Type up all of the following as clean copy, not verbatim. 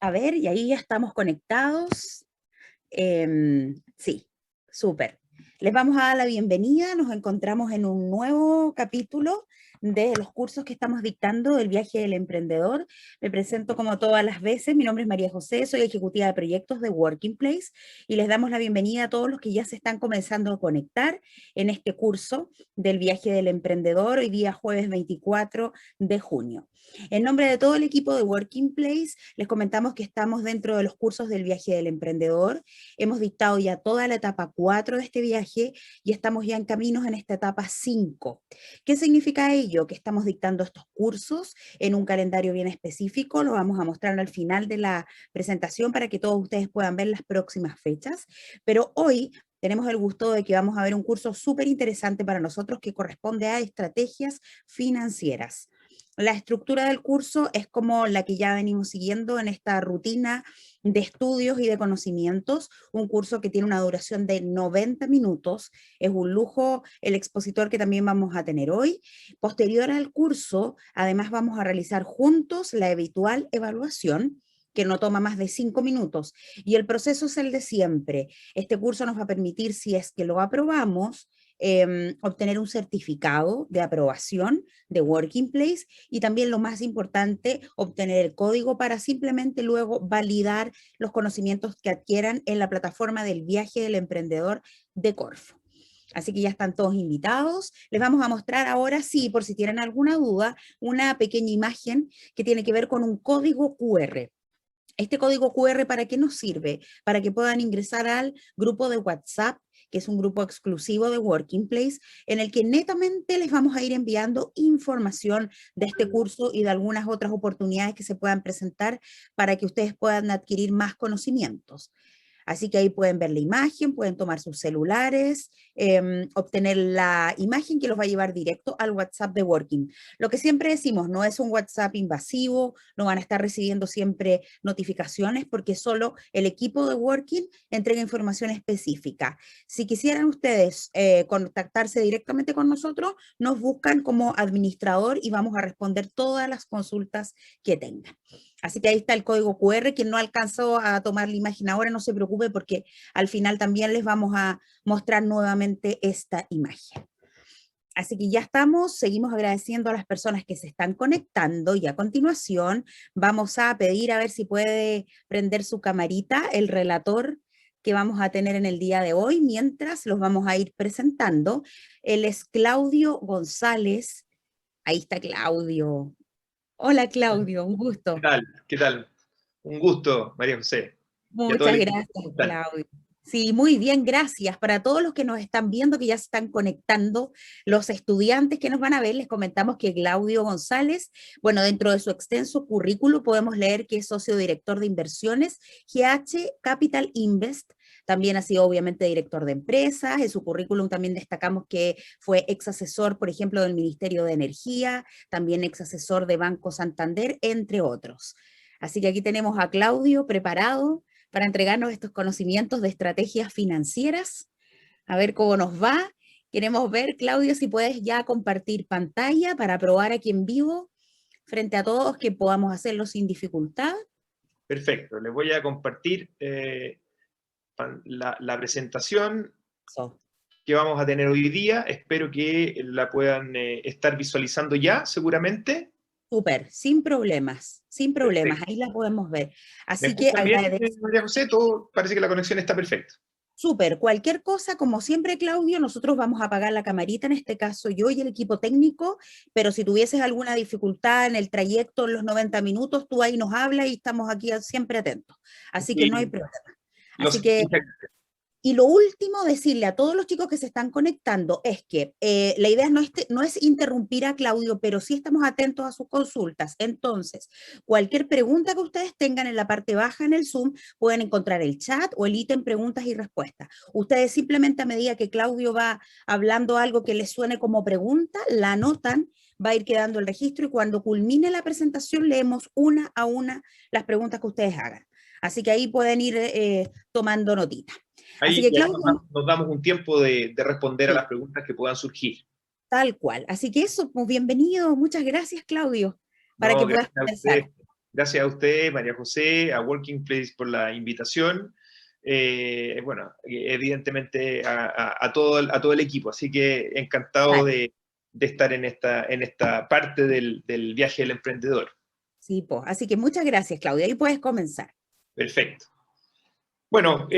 A ver, y ahí ya estamos conectados. Sí, súper. Les vamos a dar la bienvenida. Nos encontramos en un nuevo capítulo de los cursos que estamos dictando del viaje del emprendedor. Me presento como todas las veces. Mi nombre es María José, soy ejecutiva de proyectos de Working Place y les damos la bienvenida a todos los que ya se están comenzando a conectar en este curso del viaje del emprendedor, hoy día jueves 24 de junio. En nombre de todo el equipo de Working Place, les comentamos que estamos dentro de los cursos del viaje del emprendedor. Hemos dictado ya toda la etapa 4 de este viaje y estamos ya en caminos en esta etapa 5. ¿Qué significa ello? Que estamos dictando estos cursos en un calendario bien específico, lo vamos a mostrar al final de la presentación para que todos ustedes puedan ver las próximas fechas, pero hoy tenemos el gusto de que vamos a ver un curso súper interesante para nosotros que corresponde a estrategias financieras. La estructura del curso es como la que ya venimos siguiendo en esta rutina de estudios y de conocimientos, un curso que tiene una duración de 90 minutos, es un lujo el expositor que también vamos a tener hoy. Posterior al curso, además vamos a realizar juntos la habitual evaluación, que no toma más de 5 minutos, y el proceso es el de siempre. Este curso nos va a permitir, si es que lo aprobamos, obtener un certificado de aprobación de Working Place y también lo más importante, obtener el código para simplemente luego validar los conocimientos que adquieran en la plataforma del viaje del emprendedor de Corfo. Así que ya están todos invitados. Les vamos a mostrar ahora, sí, por si tienen alguna duda, una pequeña imagen que tiene que ver con un código QR. Este código QR, ¿para qué nos sirve? Para que puedan ingresar al grupo de WhatsApp, que es un grupo exclusivo de Working Place, en el que netamente les vamos a ir enviando información de este curso y de algunas otras oportunidades que se puedan presentar para que ustedes puedan adquirir más conocimientos. Así que ahí pueden ver la imagen, pueden tomar sus celulares, obtener la imagen que los va a llevar directo al WhatsApp de Working. Lo que siempre decimos, no es un WhatsApp invasivo, no van a estar recibiendo siempre notificaciones porque solo el equipo de Working entrega información específica. Si quisieran ustedes contactarse directamente con nosotros, nos buscan como administrador y vamos a responder todas las consultas que tengan. Así que ahí está el código QR. Quien no alcanzó a tomar la imagen ahora, no se preocupe porque al final también les vamos a mostrar nuevamente esta imagen. Así que ya estamos, seguimos agradeciendo a las personas que se están conectando y a continuación vamos a pedir a ver si puede prender su camarita el relator que vamos a tener en el día de hoy, mientras los vamos a ir presentando. Él es Claudio González. Ahí está Claudio. Hola Claudio, un ¿Qué gusto. tal? ¿Qué tal? Un gusto, María José. Y a todo Muchas el equipo, gracias, ¿cómo están? Claudio. Sí, muy bien, gracias. Para todos los que nos están viendo, que ya se están conectando, los estudiantes que nos van a ver, les comentamos que Claudio González, bueno, dentro de su extenso currículo podemos leer que es socio director de inversiones, GH Capital Invest, también ha sido obviamente director de empresas, en su currículum también destacamos que fue ex asesor, por ejemplo, del Ministerio de Energía, también ex asesor de Banco Santander, entre otros. Así que aquí tenemos a Claudio preparado para entregarnos estos conocimientos de estrategias financieras. A ver cómo nos va. Queremos ver, Claudio, si puedes ya compartir pantalla para probar aquí en vivo frente a todos que podamos hacerlo sin dificultad. Perfecto, les voy a compartir la presentación So, que vamos a tener hoy día. Espero que la puedan estar visualizando ya, seguramente. súper, sin problemas, sin problemas. Perfecto. Ahí la podemos ver. ¿Me Así que escuchan bien, agradezco. María José? Todo parece que la conexión está perfecta. Súper, cualquier cosa, como siempre, Claudio, nosotros vamos a apagar la camarita, en este caso yo y el equipo técnico, pero si tuvieses alguna dificultad en el trayecto, en los 90 minutos, tú ahí nos hablas y estamos aquí siempre atentos. Así que no hay Y problema. Así que muchas y lo último, decirle a todos los chicos que se están conectando es que la idea no es interrumpir a Claudio, pero sí estamos atentos a sus consultas. Entonces, cualquier pregunta que ustedes tengan en la parte baja en el Zoom, pueden encontrar el chat o el ítem preguntas y respuestas. Ustedes simplemente a medida que Claudio va hablando algo que les suene como pregunta, la anotan, va a ir quedando el registro y cuando culmine la presentación leemos una a una las preguntas que ustedes hagan. Así que ahí pueden ir tomando notita. Así ahí, que y ahí Claudio, nos damos un tiempo de responder a sí, las preguntas que puedan surgir. tal cual. Así que eso, pues bienvenido. Muchas gracias, Claudio, para No, que puedas gracias a ustedes. comenzar. Gracias a usted, María José, a Working Place por la invitación. Bueno, evidentemente a todo el equipo, así que encantado Vale. de estar en esta parte del viaje del emprendedor. Sí, pues. Así que muchas gracias, Claudia. Ahí puedes comenzar. Perfecto. Bueno,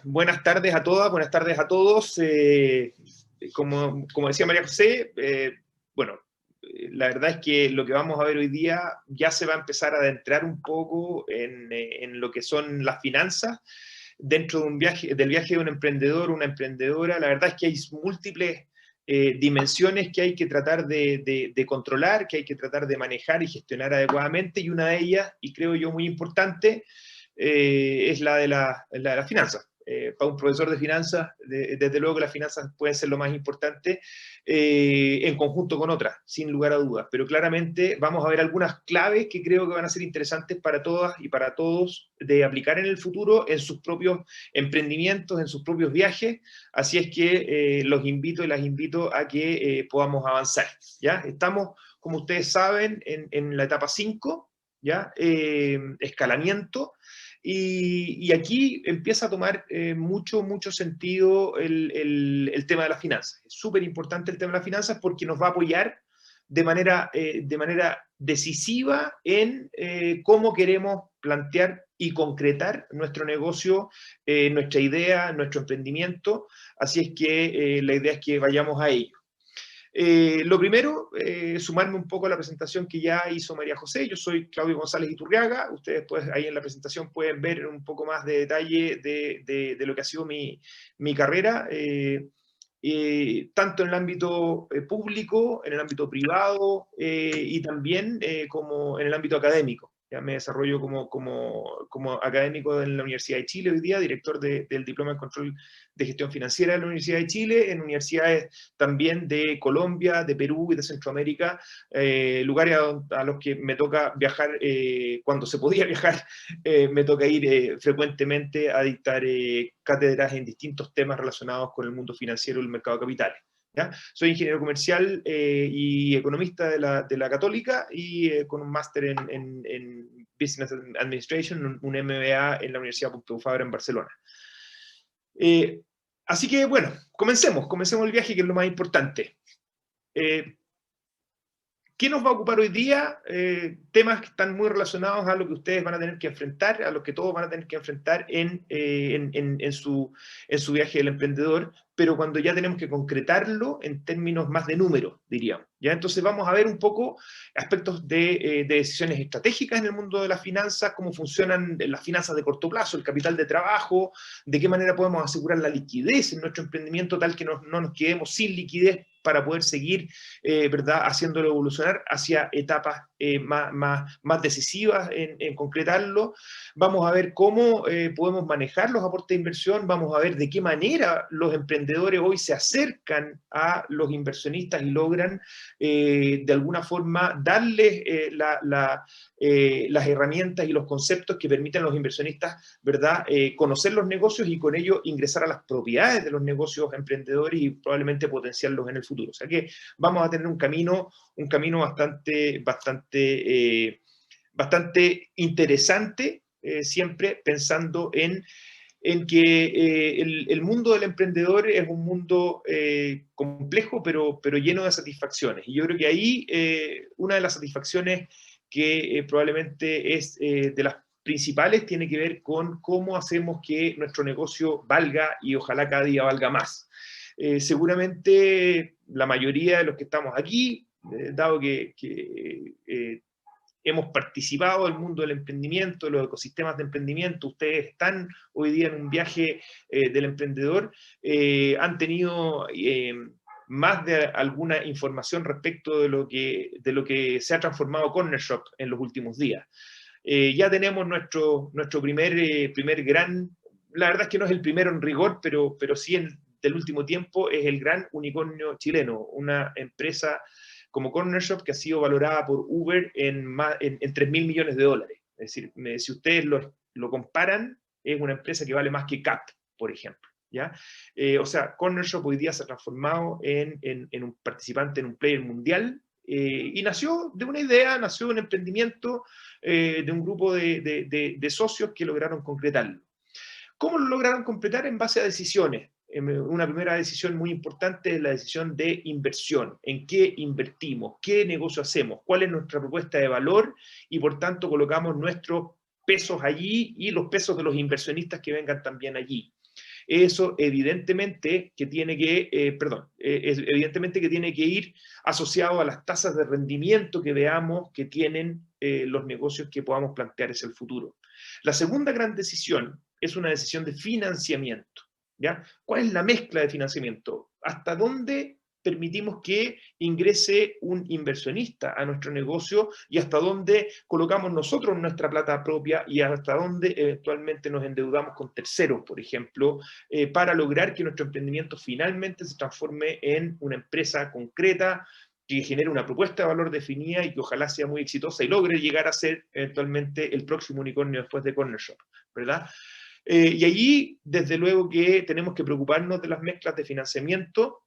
buenas tardes a todas, buenas tardes a todos. Como decía María José, bueno, la verdad es que lo que vamos a ver hoy día ya se va a empezar a adentrar un poco en lo que son las finanzas dentro de del viaje de un emprendedor, una emprendedora. La verdad es que hay múltiples dimensiones que hay que tratar de controlar, que hay que tratar de manejar y gestionar adecuadamente, y una de ellas, y creo yo muy importante, es la de las finanzas. Para un profesor de finanzas, desde luego que las finanzas pueden ser lo más importante, en conjunto con otras, sin lugar a dudas. Pero claramente vamos a ver algunas claves que creo que van a ser interesantes para todas y para todos de aplicar en el futuro en sus propios emprendimientos, en sus propios viajes. Así es que los invito y las invito a que podamos avanzar. ¿Ya? Estamos, como ustedes saben, en la etapa 5, ¿ya? Escalamiento. Y aquí empieza a tomar mucho sentido el tema de las finanzas. Es súper importante el tema de las finanzas porque nos va a apoyar de manera decisiva en cómo queremos plantear y concretar nuestro negocio, nuestra idea, nuestro emprendimiento. Así es que la idea es que vayamos a ello. Lo primero, sumarme un poco a la presentación que ya hizo María José. Yo soy Claudio González Iturriaga. Ustedes pues, ahí en la presentación pueden ver un poco más de detalle de lo que ha sido mi carrera, tanto en el ámbito público, en el ámbito privado y también como en el ámbito académico. Ya me desarrollo como académico en la Universidad de Chile hoy día, director del Diploma en Control de Gestión Financiera de la Universidad de Chile, en universidades también de Colombia, de Perú y de Centroamérica, lugares a los que me toca viajar cuando se podía viajar, me toca ir frecuentemente a dictar cátedras en distintos temas relacionados con el mundo financiero y el mercado de capitales. ¿Ya? Soy ingeniero comercial y economista de la Católica y con un máster en Business Administration, un MBA en la Universidad Pompeu Fabra en Barcelona. Así que bueno, comencemos el viaje, que es lo más importante. ¿Qué nos va a ocupar hoy día? Temas que están muy relacionados a lo que ustedes van a tener que enfrentar, a lo que todos van a tener que enfrentar en su viaje del emprendedor, pero cuando ya tenemos que concretarlo en términos más de números, diríamos. ¿Ya? Entonces vamos a ver un poco aspectos de decisiones estratégicas en el mundo de las finanzas, cómo funcionan las finanzas de corto plazo, el capital de trabajo, de qué manera podemos asegurar la liquidez en nuestro emprendimiento tal que no nos quedemos sin liquidez para poder seguir, ¿verdad?, haciéndolo evolucionar hacia etapas más decisivas en concretarlo. Vamos a ver cómo podemos manejar los aportes de inversión, vamos a ver de qué manera los emprendedores hoy se acercan a los inversionistas y logran de alguna forma darles las herramientas y los conceptos que permitan a los inversionistas, ¿verdad?, conocer los negocios y con ello ingresar a las propiedades de los negocios emprendedores y probablemente potenciarlos en el futuro. O sea que vamos a tener un camino bastante interesante, siempre pensando en que el mundo del emprendedor es un mundo complejo, pero lleno de satisfacciones. Y yo creo que ahí una de las satisfacciones que probablemente es de las principales tiene que ver con cómo hacemos que nuestro negocio valga y ojalá cada día valga más. Seguramente la mayoría de los que estamos aquí, dado que hemos participado del mundo del emprendimiento, de los ecosistemas de emprendimiento, ustedes están hoy día en un viaje del emprendedor, han tenido más de alguna información respecto de lo que se ha transformado Corner Shop en los últimos días. Ya tenemos nuestro primer gran, la verdad es que no es el primero en rigor, pero sí del último tiempo, es el gran unicornio chileno, una empresa como Corner Shop que ha sido valorada por Uber en 3.000 millones de dólares. Es decir, si ustedes lo comparan, es una empresa que vale más que CAP, por ejemplo. ¿Ya? O sea, Corner Shop hoy día se ha transformado en un participante, en un player mundial, y nació de una idea, nació de un emprendimiento, de un grupo de socios que lograron concretarlo. ¿Cómo lo lograron completar? En base a decisiones. Una primera decisión muy importante es la decisión de inversión. ¿En qué invertimos? ¿Qué negocio hacemos? ¿Cuál es nuestra propuesta de valor? Y por tanto colocamos nuestros pesos allí y los pesos de los inversionistas que vengan también allí. Eso evidentemente que tiene que, evidentemente que tiene que ir asociado a las tasas de rendimiento que veamos que tienen los negocios que podamos plantear hacia el futuro. La segunda gran decisión es una decisión de financiamiento, ¿ya? ¿Cuál es la mezcla de financiamiento? ¿Hasta dónde permitimos que ingrese un inversionista a nuestro negocio y hasta dónde colocamos nosotros nuestra plata propia y hasta dónde eventualmente nos endeudamos con terceros, por ejemplo, para lograr que nuestro emprendimiento finalmente se transforme en una empresa concreta que genere una propuesta de valor definida y que ojalá sea muy exitosa y logre llegar a ser eventualmente el próximo unicornio después de Cornershop, ¿verdad? Y allí, desde luego que tenemos que preocuparnos de las mezclas de financiamiento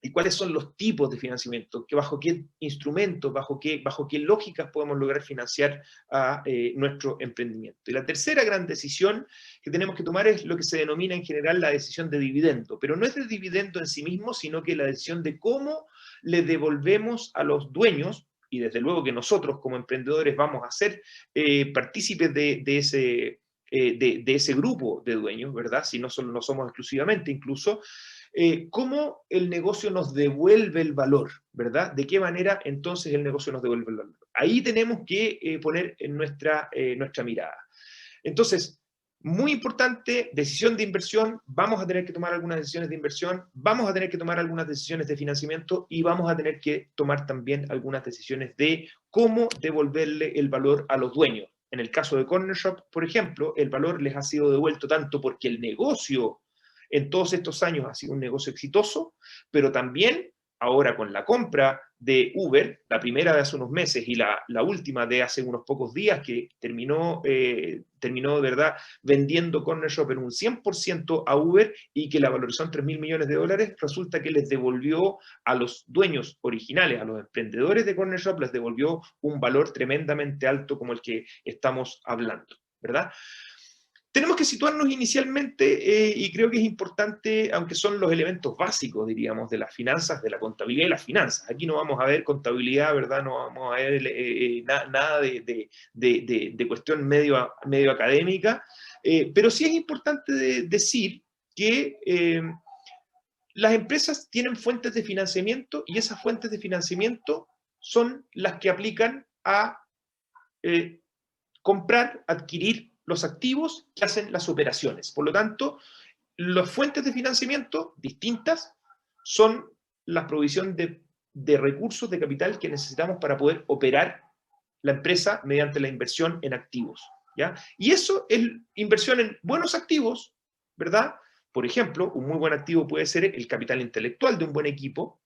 y cuáles son los tipos de financiamiento, que bajo qué instrumentos, bajo qué lógicas podemos lograr financiar a nuestro emprendimiento. Y la tercera gran decisión que tenemos que tomar es lo que se denomina en general la decisión de dividendo, pero no es el dividendo en sí mismo, sino que la decisión de cómo le devolvemos a los dueños, y desde luego que nosotros como emprendedores vamos a ser partícipes de ese grupo de dueños, ¿verdad? Si no somos exclusivamente incluso, cómo el negocio nos devuelve el valor, ¿verdad? ¿De qué manera entonces el negocio nos devuelve el valor? Ahí tenemos que poner en nuestra mirada. Entonces, muy importante, decisión de inversión, vamos a tener que tomar algunas decisiones de inversión, vamos a tener que tomar algunas decisiones de financiamiento y vamos a tener que tomar también algunas decisiones de cómo devolverle el valor a los dueños. En el caso de Cornershop, por ejemplo, el valor les ha sido devuelto tanto porque el negocio en todos estos años ha sido un negocio exitoso, pero también ahora con la compra de Uber, la primera de hace unos meses y la última de hace unos pocos días, que terminó de verdad vendiendo Cornershop en un 100% a Uber y que la valorizó en $3.000 millones, resulta que les devolvió a los dueños originales, a los emprendedores de Cornershop, les devolvió un valor tremendamente alto como el que estamos hablando, ¿verdad? Tenemos que situarnos inicialmente, y creo que es importante, aunque son los elementos básicos, diríamos, de las finanzas, de la contabilidad y las finanzas. Aquí no vamos a ver contabilidad, ¿verdad? No vamos a ver nada de cuestión medio académica, pero sí es importante decir que las empresas tienen fuentes de financiamiento y esas fuentes de financiamiento son las que aplican a comprar, adquirir los activos que hacen las operaciones. Por lo tanto, las fuentes de financiamiento distintas son la provisión de recursos de capital que necesitamos para poder operar la empresa mediante la inversión en activos, ¿ya? Y eso es inversión en buenos activos, ¿verdad? Por ejemplo, un muy buen activo puede ser el capital intelectual de un buen equipo.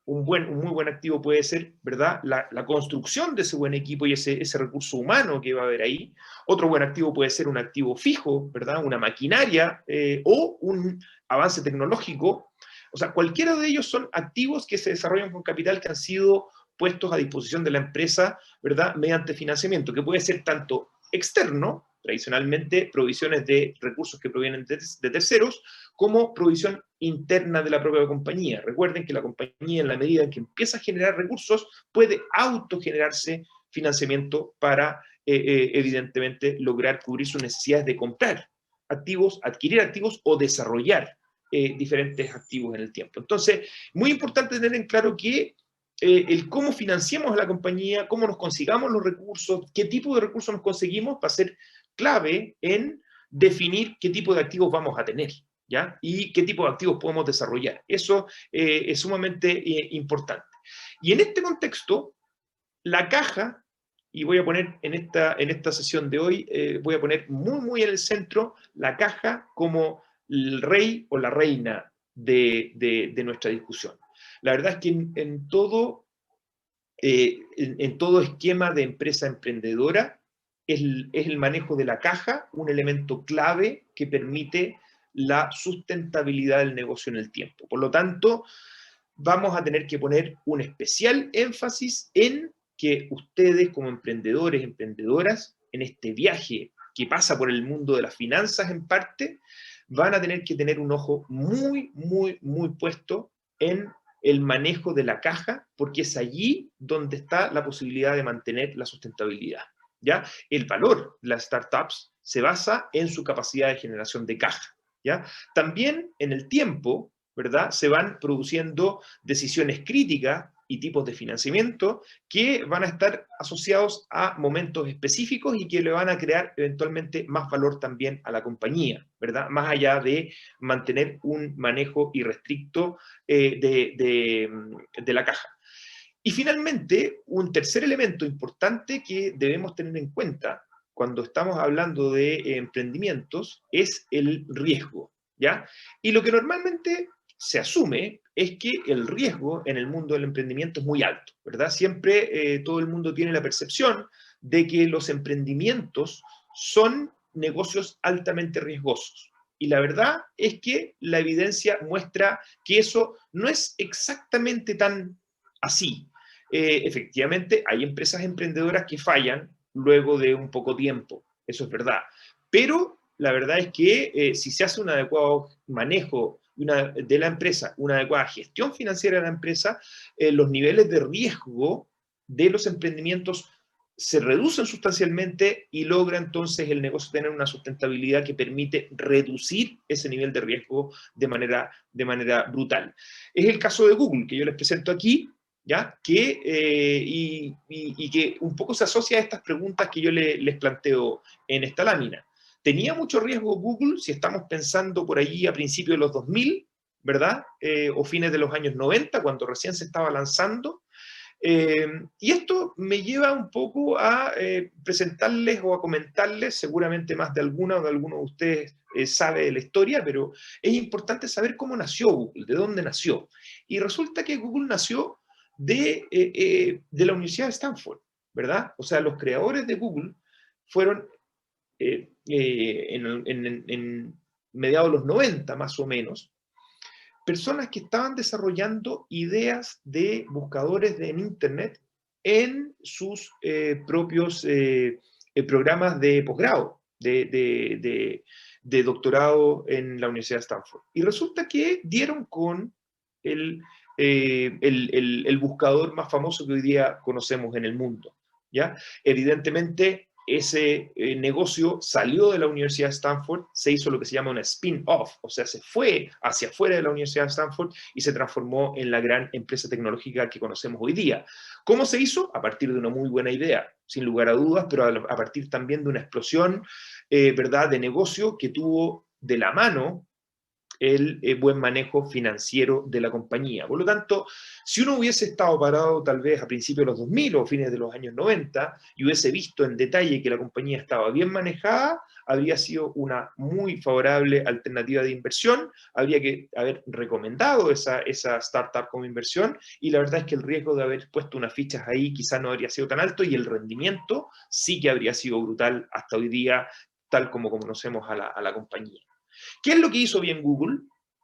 Un muy buen activo puede ser, ¿verdad?, la construcción de ese buen equipo y ese recurso humano que va a haber ahí. Otro buen activo puede ser un activo fijo, ¿verdad?, una maquinaria o un avance tecnológico. O sea, cualquiera de ellos son activos que se desarrollan con capital que han sido puestos a disposición de la empresa, ¿verdad?, mediante financiamiento, que puede ser tanto externo, tradicionalmente provisiones de recursos que provienen de terceros, como provisión interna de la propia compañía. Recuerden que la compañía, en la medida en que empieza a generar recursos, puede autogenerarse financiamiento para, evidentemente, lograr cubrir sus necesidades de comprar activos, adquirir activos o desarrollar diferentes activos en el tiempo. Entonces, muy importante tener en claro que el cómo financiamos a la compañía, cómo nos consigamos los recursos, qué tipo de recursos nos conseguimos, va a ser clave en definir qué tipo de activos vamos a tener, ¿ya? Y qué tipo de activos podemos desarrollar. Eso es sumamente importante. Y en este contexto, la caja, y voy a poner en esta sesión de hoy, voy a poner muy en el centro la caja como el rey o la reina de nuestra discusión. La verdad es que en todo esquema de empresa emprendedora es el manejo de la caja un elemento clave que permite la sustentabilidad del negocio en el tiempo. Por lo tanto, vamos a tener que poner un especial énfasis en que ustedes como emprendedores, emprendedoras, en este viaje que pasa por el mundo de las finanzas en parte, van a tener que tener un ojo muy, muy, muy puesto en el manejo de la caja, porque es allí donde está la posibilidad de mantener la sustentabilidad, ¿ya? El valor de las startups se basa en su capacidad de generación de caja, ¿ya? También en el tiempo, ¿verdad? Se van produciendo decisiones críticas y tipos de financiamiento que van a estar asociados a momentos específicos y que le van a crear eventualmente más valor también a la compañía, ¿verdad? Más allá de mantener un manejo irrestricto de la caja. Y finalmente, un tercer elemento importante que debemos tener en cuenta cuando estamos hablando de emprendimientos es el riesgo, ¿ya? Y lo que normalmente se asume es que el riesgo en el mundo del emprendimiento es muy alto, ¿verdad? Siempre todo el mundo tiene la percepción de que los emprendimientos son negocios altamente riesgosos. Y la verdad es que la evidencia muestra que eso no es exactamente tan así. Efectivamente, hay empresas emprendedoras que fallan luego de un poco tiempo, eso es verdad. Pero la verdad es que si se hace un adecuado manejo de la empresa, una adecuada gestión financiera de la empresa, los niveles de riesgo de los emprendimientos se reducen sustancialmente y logra entonces el negocio tener una sustentabilidad que permite reducir ese nivel de riesgo de manera brutal. Es el caso de Google, que yo les presento aquí, ¿ya? Y que un poco se asocia a estas preguntas que yo les planteo en esta lámina. ¿Tenía mucho riesgo Google si estamos pensando por allí a principios de los 2000, ¿verdad? O fines de los años 90, cuando recién se estaba lanzando? Y esto me lleva un poco a presentarles o a comentarles, seguramente más de alguna o de alguno de ustedes sabe de la historia, pero es importante saber cómo nació Google, de dónde nació. Y resulta que Google nació de la Universidad de Stanford, ¿verdad? O sea, los creadores de Google fueron en mediados de los 90 más o menos, personas que estaban desarrollando ideas de buscadores en Internet en sus propios programas de posgrado, de doctorado en la Universidad de Stanford. Y resulta que dieron con el buscador más famoso que hoy día conocemos en el mundo, ¿ya? Evidentemente, ese negocio salió de la Universidad de Stanford, se hizo lo que se llama un spin-off, o sea, se fue hacia afuera de la Universidad de Stanford y se transformó en la gran empresa tecnológica que conocemos hoy día. ¿Cómo se hizo? A partir de una muy buena idea, sin lugar a dudas, pero a partir también de una explosión, ¿verdad?, de negocio que tuvo de la mano el buen manejo financiero de la compañía. Por lo tanto, si uno hubiese estado parado tal vez a principios de los 2000 o fines de los años 90 y hubiese visto en detalle que la compañía estaba bien manejada, habría sido una muy favorable alternativa de inversión, habría que haber recomendado esa startup como inversión y la verdad es que el riesgo de haber puesto unas fichas ahí quizás no habría sido tan alto y el rendimiento sí que habría sido brutal hasta hoy día, tal como conocemos a la compañía. ¿Qué es lo que hizo bien Google?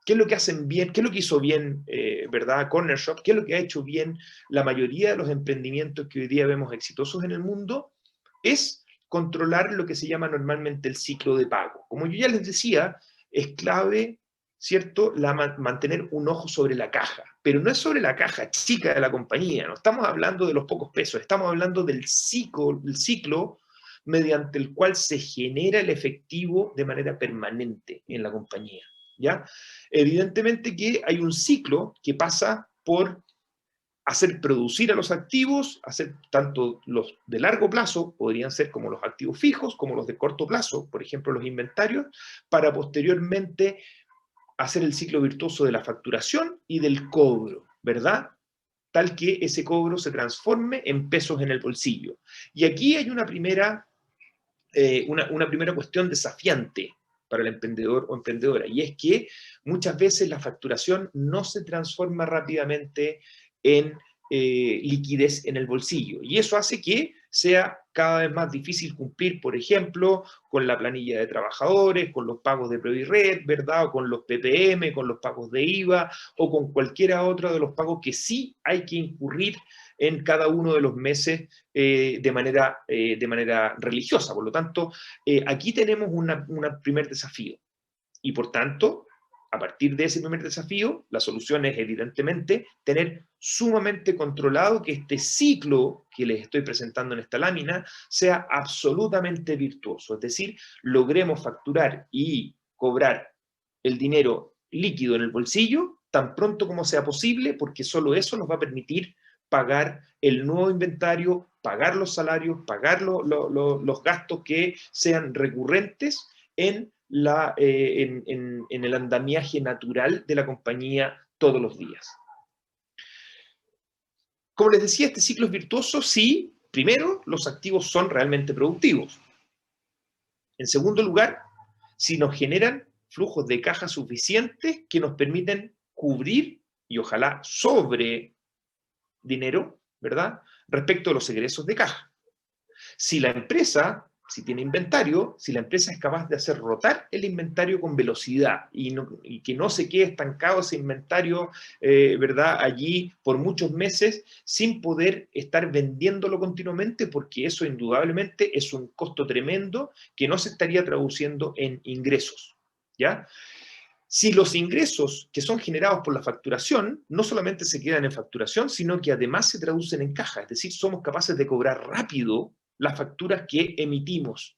¿Qué es lo que hacen bien? ¿Qué es lo que hizo bien, verdad, Corner Shop? ¿Qué es lo que ha hecho bien la mayoría de los emprendimientos que hoy día vemos exitosos en el mundo? Es controlar lo que se llama normalmente el ciclo de pago. Como yo ya les decía, es clave, ¿cierto?, mantener un ojo sobre la caja, pero no es sobre la caja chica de la compañía, no estamos hablando de los pocos pesos, estamos hablando del ciclo mediante el cual se genera el efectivo de manera permanente en la compañía, ¿ya? Evidentemente que hay un ciclo que pasa por hacer producir a los activos, hacer tanto los de largo plazo, podrían ser como los activos fijos, como los de corto plazo, por ejemplo, los inventarios, para posteriormente hacer el ciclo virtuoso de la facturación y del cobro, ¿verdad? Tal que ese cobro se transforme en pesos en el bolsillo. Y aquí hay una primera cuestión desafiante para el emprendedor o emprendedora, y es que muchas veces la facturación no se transforma rápidamente en liquidez en el bolsillo, y eso hace que sea cada vez más difícil cumplir, por ejemplo, con la planilla de trabajadores, con los pagos de Previred, ¿verdad? O con los PPM, con los pagos de IVA, o con cualquiera otro de los pagos que sí hay que incurrir en cada uno de los meses de manera religiosa. Por lo tanto, aquí tenemos un primer desafío. Y por tanto, a partir de ese primer desafío, la solución es evidentemente tener sumamente controlado que este ciclo que les estoy presentando en esta lámina sea absolutamente virtuoso. Es decir, logremos facturar y cobrar el dinero líquido en el bolsillo tan pronto como sea posible, porque solo eso nos va a permitir pagar el nuevo inventario, pagar los salarios, pagar los gastos que sean recurrentes en el andamiaje natural de la compañía todos los días. Como les decía, este ciclo es virtuoso si, primero, los activos son realmente productivos. En segundo lugar, si nos generan flujos de caja suficientes que nos permiten cubrir y ojalá sobre dinero, ¿verdad?, respecto a los egresos de caja. Si la empresa, si tiene inventario, si la empresa es capaz de hacer rotar el inventario con velocidad y que no se quede estancado ese inventario, ¿verdad?, allí por muchos meses sin poder estar vendiéndolo continuamente, porque eso indudablemente es un costo tremendo que no se estaría traduciendo en ingresos, ¿ya? Si los ingresos que son generados por la facturación no solamente se quedan en facturación, sino que además se traducen en caja, es decir, somos capaces de cobrar rápido las facturas que emitimos,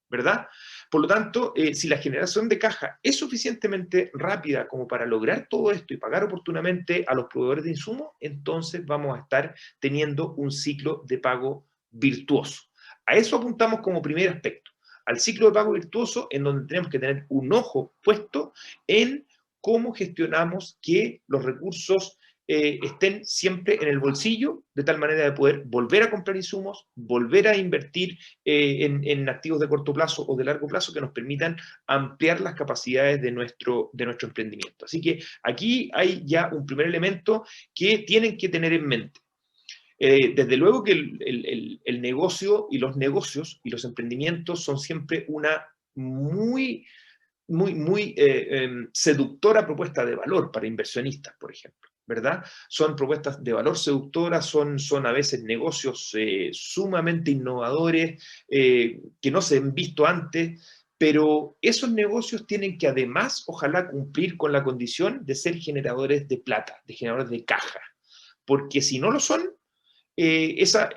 ¿verdad? Por lo tanto, si la generación de caja es suficientemente rápida como para lograr todo esto y pagar oportunamente a los proveedores de insumos, entonces vamos a estar teniendo un ciclo de pago virtuoso. A eso apuntamos como primer aspecto, al ciclo de pago virtuoso, en donde tenemos que tener un ojo puesto en cómo gestionamos que los recursos estén siempre en el bolsillo, de tal manera de poder volver a comprar insumos, volver a invertir en activos de corto plazo o de largo plazo que nos permitan ampliar las capacidades de nuestro emprendimiento. Así que aquí hay ya un primer elemento que tienen que tener en mente. Desde luego que el negocio y los negocios y los emprendimientos son siempre una muy seductora propuesta de valor para inversionistas, por ejemplo, ¿verdad? Son propuestas de valor seductoras, son a veces negocios sumamente innovadores, que no se han visto antes, pero esos negocios tienen que además, ojalá, cumplir con la condición de ser generadores de plata, de generadores de caja, porque si no lo son, esa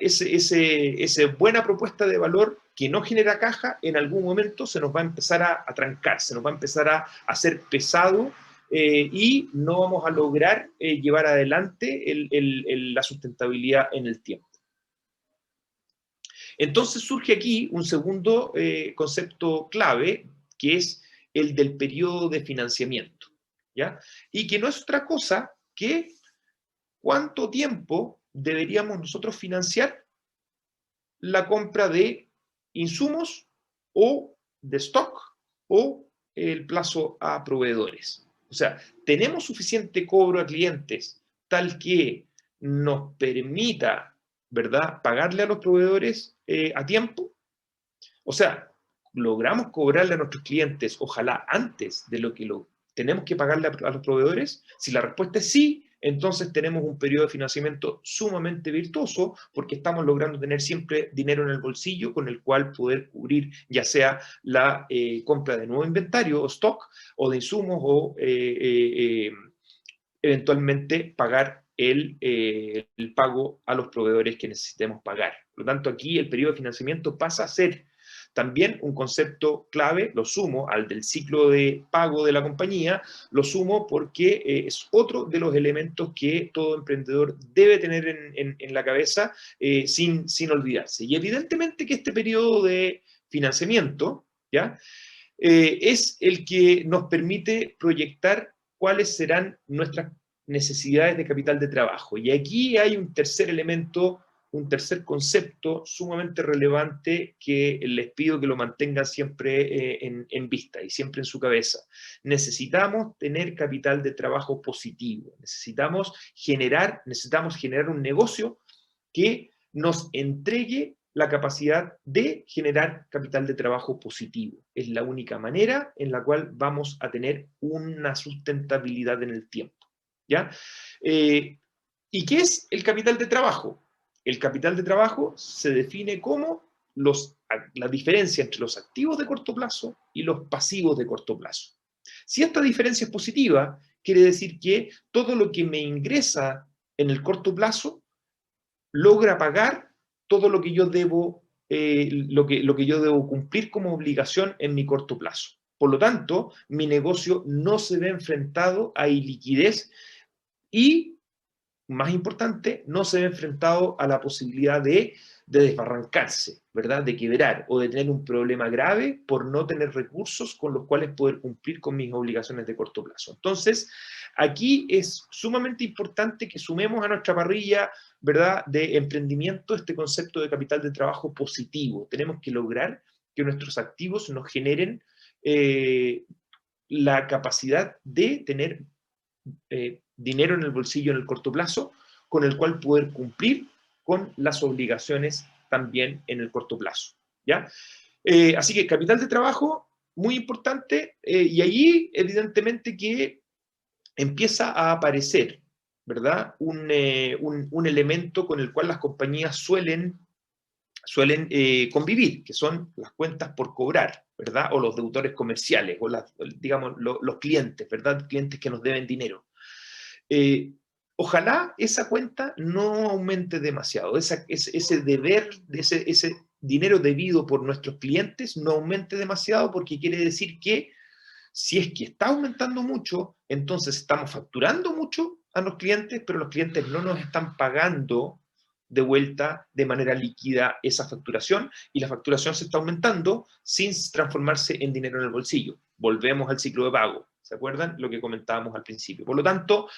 buena propuesta de valor que no genera caja, en algún momento se nos va a empezar a trancar, se nos va a empezar a hacer pesado y no vamos a lograr llevar adelante la sustentabilidad en el tiempo. Entonces surge aquí un segundo concepto clave, que es el del periodo de financiamiento, ¿ya? Y que no es otra cosa que cuánto tiempo deberíamos nosotros financiar la compra de insumos o de stock o el plazo a proveedores. O sea, tenemos suficiente cobro a clientes tal que nos permita, ¿verdad?, pagarle a los proveedores a tiempo. O sea, logramos cobrarle a nuestros clientes, ojalá antes de lo que tenemos que pagarle a los proveedores. Si la respuesta es sí, entonces tenemos un periodo de financiamiento sumamente virtuoso porque estamos logrando tener siempre dinero en el bolsillo con el cual poder cubrir ya sea la compra de nuevo inventario o stock o de insumos o eventualmente pagar el pago a los proveedores que necesitemos pagar. Por lo tanto, aquí el periodo de financiamiento pasa a ser también un concepto clave, lo sumo al del ciclo de pago de la compañía, lo sumo porque es otro de los elementos que todo emprendedor debe tener en la cabeza sin olvidarse. Y evidentemente que este periodo de financiamiento, ¿ya?, es el que nos permite proyectar cuáles serán nuestras necesidades de capital de trabajo. Y aquí hay un tercer elemento, un tercer concepto sumamente relevante que les pido que lo mantengan siempre en vista y siempre en su cabeza. Necesitamos tener capital de trabajo positivo. Necesitamos generar un negocio que nos entregue la capacidad de generar capital de trabajo positivo. Es la única manera en la cual vamos a tener una sustentabilidad en el tiempo, ¿ya? ¿Y qué es el capital de trabajo? el capital de trabajo se define como la diferencia entre los activos de corto plazo y los pasivos de corto plazo. Si esta diferencia es positiva, quiere decir que todo lo que me ingresa en el corto plazo logra pagar todo lo que yo debo, lo que yo debo cumplir como obligación en mi corto plazo. Por lo tanto, mi negocio no se ve enfrentado a iliquidez y, más importante, no se ve enfrentado a la posibilidad de desbarrancarse, ¿verdad? De quebrar o de tener un problema grave por no tener recursos con los cuales poder cumplir con mis obligaciones de corto plazo. Entonces, aquí es sumamente importante que sumemos a nuestra parrilla, ¿verdad?, de emprendimiento este concepto de capital de trabajo positivo. Tenemos que lograr que nuestros activos nos generen la capacidad de tener dinero en el bolsillo en el corto plazo, con el cual poder cumplir con las obligaciones también en el corto plazo, ¿ya? Así que capital de trabajo, muy importante, y allí evidentemente que empieza a aparecer, ¿verdad? Un elemento con el cual las compañías suelen convivir, que son las cuentas por cobrar, ¿verdad? O los deudores comerciales, o digamos, los clientes, ¿verdad? Clientes que nos deben dinero. Ojalá esa cuenta no aumente demasiado, ese deber, ese dinero debido por nuestros clientes no aumente demasiado, porque quiere decir que si es que está aumentando mucho, entonces estamos facturando mucho a los clientes, pero los clientes no nos están pagando de vuelta de manera líquida esa facturación, y la facturación se está aumentando sin transformarse en dinero en el bolsillo. Volvemos al ciclo de pago, ¿se acuerdan? Lo que comentábamos al principio. Por lo tanto,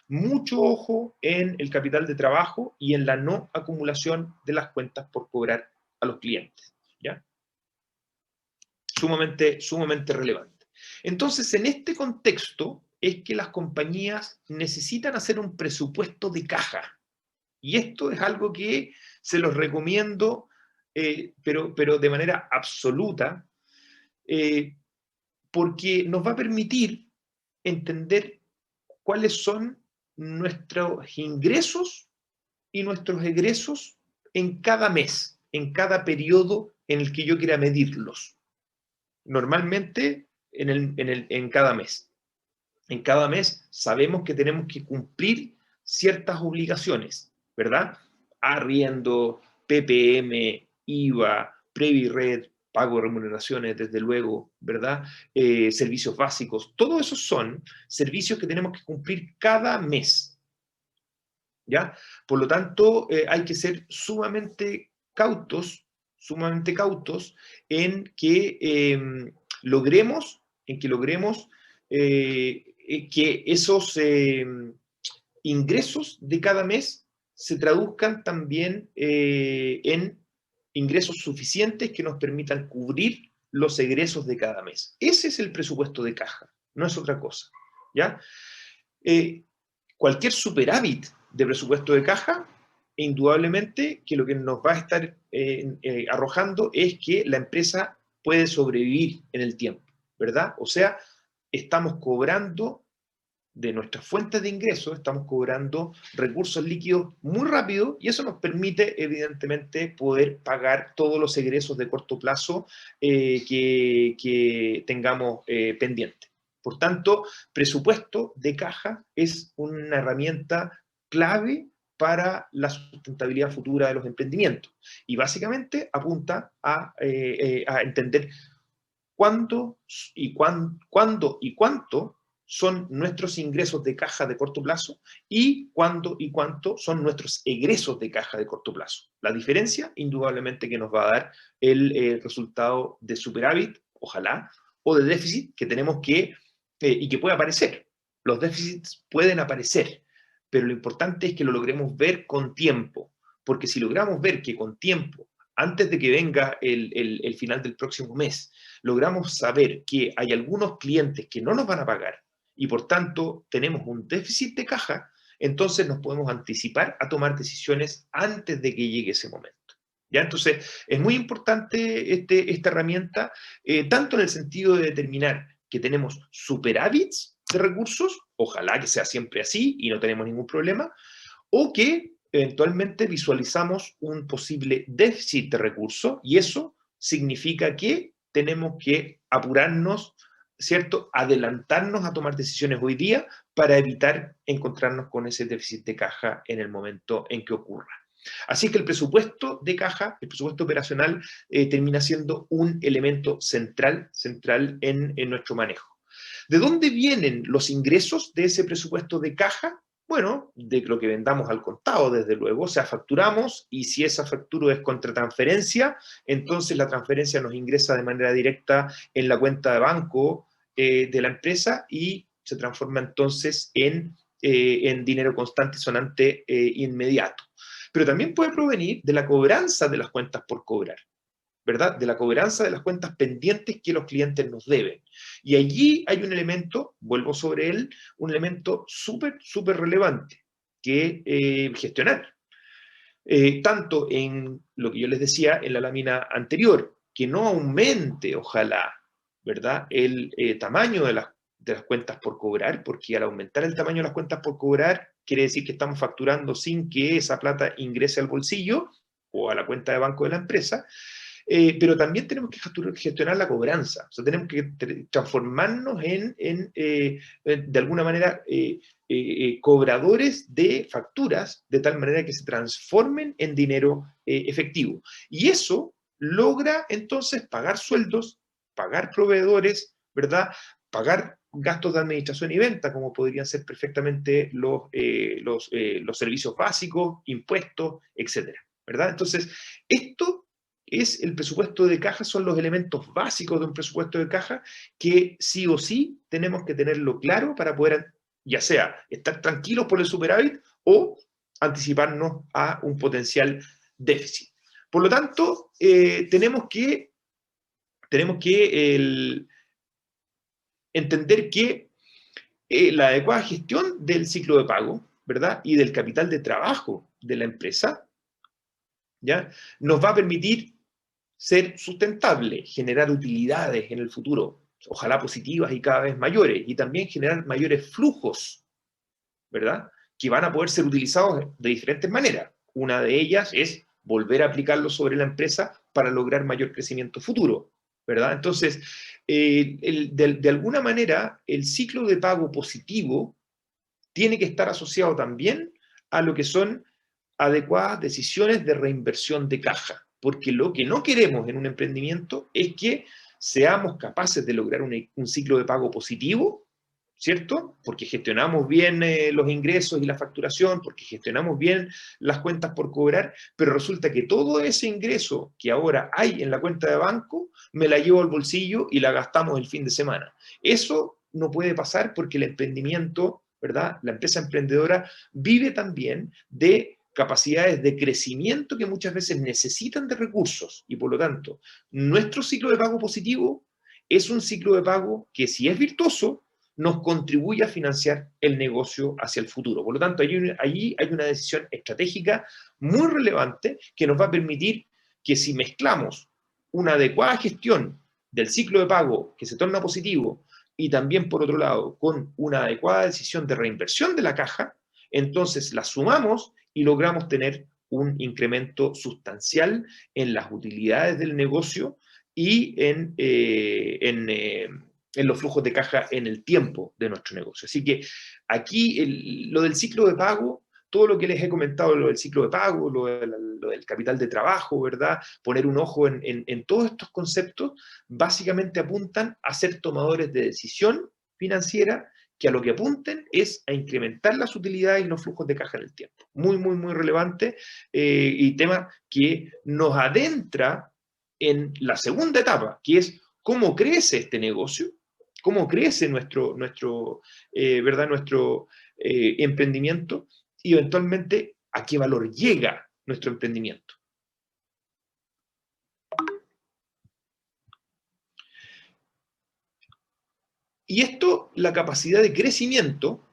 mucho ojo en el capital de trabajo y en la no acumulación de las cuentas por cobrar a los clientes, ¿ya? Sumamente relevante. Entonces, en este contexto es que las compañías necesitan hacer un presupuesto de caja. Y esto es algo que se los recomiendo, pero de manera absoluta, porque nos va a permitir entender cuáles son nuestros ingresos y nuestros egresos en cada mes, en cada periodo en el que yo quiera medirlos. Normalmente en cada mes. En cada mes sabemos que tenemos que cumplir ciertas obligaciones, ¿verdad? Arriendo, PPM, IVA, Previred, pago de remuneraciones, desde luego, ¿verdad? Servicios básicos, todo eso son servicios que tenemos que cumplir cada mes, ¿ya? Por lo tanto, hay que ser sumamente cautos en que logremos que esos ingresos de cada mes se traduzcan también en ingresos suficientes que nos permitan cubrir los egresos de cada mes. Ese es el presupuesto de caja, no es otra cosa, ¿ya? Cualquier superávit de presupuesto de caja, indudablemente que lo que nos va a estar arrojando es que la empresa puede sobrevivir en el tiempo, ¿verdad? O sea, estamos cobrando de nuestras fuentes de ingresos, estamos cobrando recursos líquidos muy rápido, y eso nos permite, evidentemente, poder pagar todos los egresos de corto plazo que tengamos pendientes. Por tanto, presupuesto de caja es una herramienta clave para la sustentabilidad futura de los emprendimientos, y básicamente apunta a entender cuándo y cuánto son nuestros ingresos de caja de corto plazo y cuándo y cuánto son nuestros egresos de caja de corto plazo. La diferencia, indudablemente, que nos va a dar el resultado de superávit, ojalá, o de déficit que tenemos y que puede aparecer. Los déficits pueden aparecer, pero lo importante es que lo logremos ver con tiempo, porque si logramos ver que con tiempo, antes de que venga el final del próximo mes, logramos saber que hay algunos clientes que no nos van a pagar y por tanto tenemos un déficit de caja, entonces nos podemos anticipar a tomar decisiones antes de que llegue ese momento. ¿Ya? Entonces, es muy importante esta herramienta, tanto en el sentido de determinar que tenemos superávits de recursos, ojalá que sea siempre así y no tenemos ningún problema, o que eventualmente visualizamos un posible déficit de recursos y eso significa que tenemos que apurarnos, ¿cierto? Adelantarnos a tomar decisiones hoy día para evitar encontrarnos con ese déficit de caja en el momento en que ocurra. Así que el presupuesto de caja, el presupuesto operacional, termina siendo un elemento central en nuestro manejo. ¿De dónde vienen los ingresos de ese presupuesto de caja? Bueno, de lo que vendamos al contado, desde luego, o sea, facturamos y si esa factura es contra transferencia, entonces la transferencia nos ingresa de manera directa en la cuenta de banco de la empresa y se transforma entonces en dinero constante y sonante inmediato. Pero también puede provenir de la cobranza de las cuentas por cobrar, ¿verdad? De la cobranza de las cuentas pendientes que los clientes nos deben. Y allí hay un elemento, vuelvo sobre él, un elemento súper relevante que gestionar. Tanto en lo que yo les decía en la lámina anterior, que no aumente, ojalá, ¿verdad?, el tamaño de las cuentas por cobrar, porque al aumentar el tamaño de las cuentas por cobrar, quiere decir que estamos facturando sin que esa plata ingrese al bolsillo o a la cuenta de banco de la empresa, pero también tenemos que gestionar la cobranza, o sea, tenemos que transformarnos de alguna manera, cobradores de facturas, de tal manera que se transformen en dinero efectivo. Y eso logra entonces pagar sueldos, pagar proveedores, ¿verdad? Pagar gastos de administración y venta, como podrían ser perfectamente los servicios básicos, impuestos, etcétera, ¿verdad? Entonces, esto es el presupuesto de caja, son los elementos básicos de un presupuesto de caja que sí o sí tenemos que tenerlo claro para poder, ya sea estar tranquilos por el superávit o anticiparnos a un potencial déficit. Por lo tanto, tenemos que entender que la adecuada gestión del ciclo de pago, ¿verdad? Y del capital de trabajo de la empresa, ¿ya? Nos va a permitir ser sustentable, generar utilidades en el futuro, ojalá positivas y cada vez mayores, y también generar mayores flujos, ¿verdad? Que van a poder ser utilizados de diferentes maneras. Una de ellas es volver a aplicarlo sobre la empresa para lograr mayor crecimiento futuro, ¿verdad? Entonces, de alguna manera, el ciclo de pago positivo tiene que estar asociado también a lo que son adecuadas decisiones de reinversión de caja, porque lo que no queremos en un emprendimiento es que seamos capaces de lograr un ciclo de pago positivo, ¿cierto? Porque gestionamos bien los ingresos y la facturación, porque gestionamos bien las cuentas por cobrar, pero resulta que todo ese ingreso que ahora hay en la cuenta de banco, me la llevo al bolsillo y la gastamos el fin de semana. Eso no puede pasar porque el emprendimiento, ¿verdad? La empresa emprendedora vive también de capacidades de crecimiento que muchas veces necesitan de recursos y por lo tanto, nuestro ciclo de pago positivo es un ciclo de pago que si es virtuoso, nos contribuye a financiar el negocio hacia el futuro. Por lo tanto, allí hay una decisión estratégica muy relevante que nos va a permitir que si mezclamos una adecuada gestión del ciclo de pago que se torna positivo y también, por otro lado, con una adecuada decisión de reinversión de la caja, entonces la sumamos y logramos tener un incremento sustancial en las utilidades del negocio y en los flujos de caja en el tiempo de nuestro negocio. Así que aquí lo del ciclo de pago, todo lo que les he comentado, lo del ciclo de pago, lo del capital de trabajo, ¿verdad? Poner un ojo en todos estos conceptos, básicamente apuntan a ser tomadores de decisión financiera que a lo que apunten es a incrementar las utilidades y los flujos de caja en el tiempo. Muy relevante y tema que nos adentra en la segunda etapa, que es cómo crece este negocio, cómo crece nuestro emprendimiento y eventualmente a qué valor llega nuestro emprendimiento. Y esto, la capacidad de crecimiento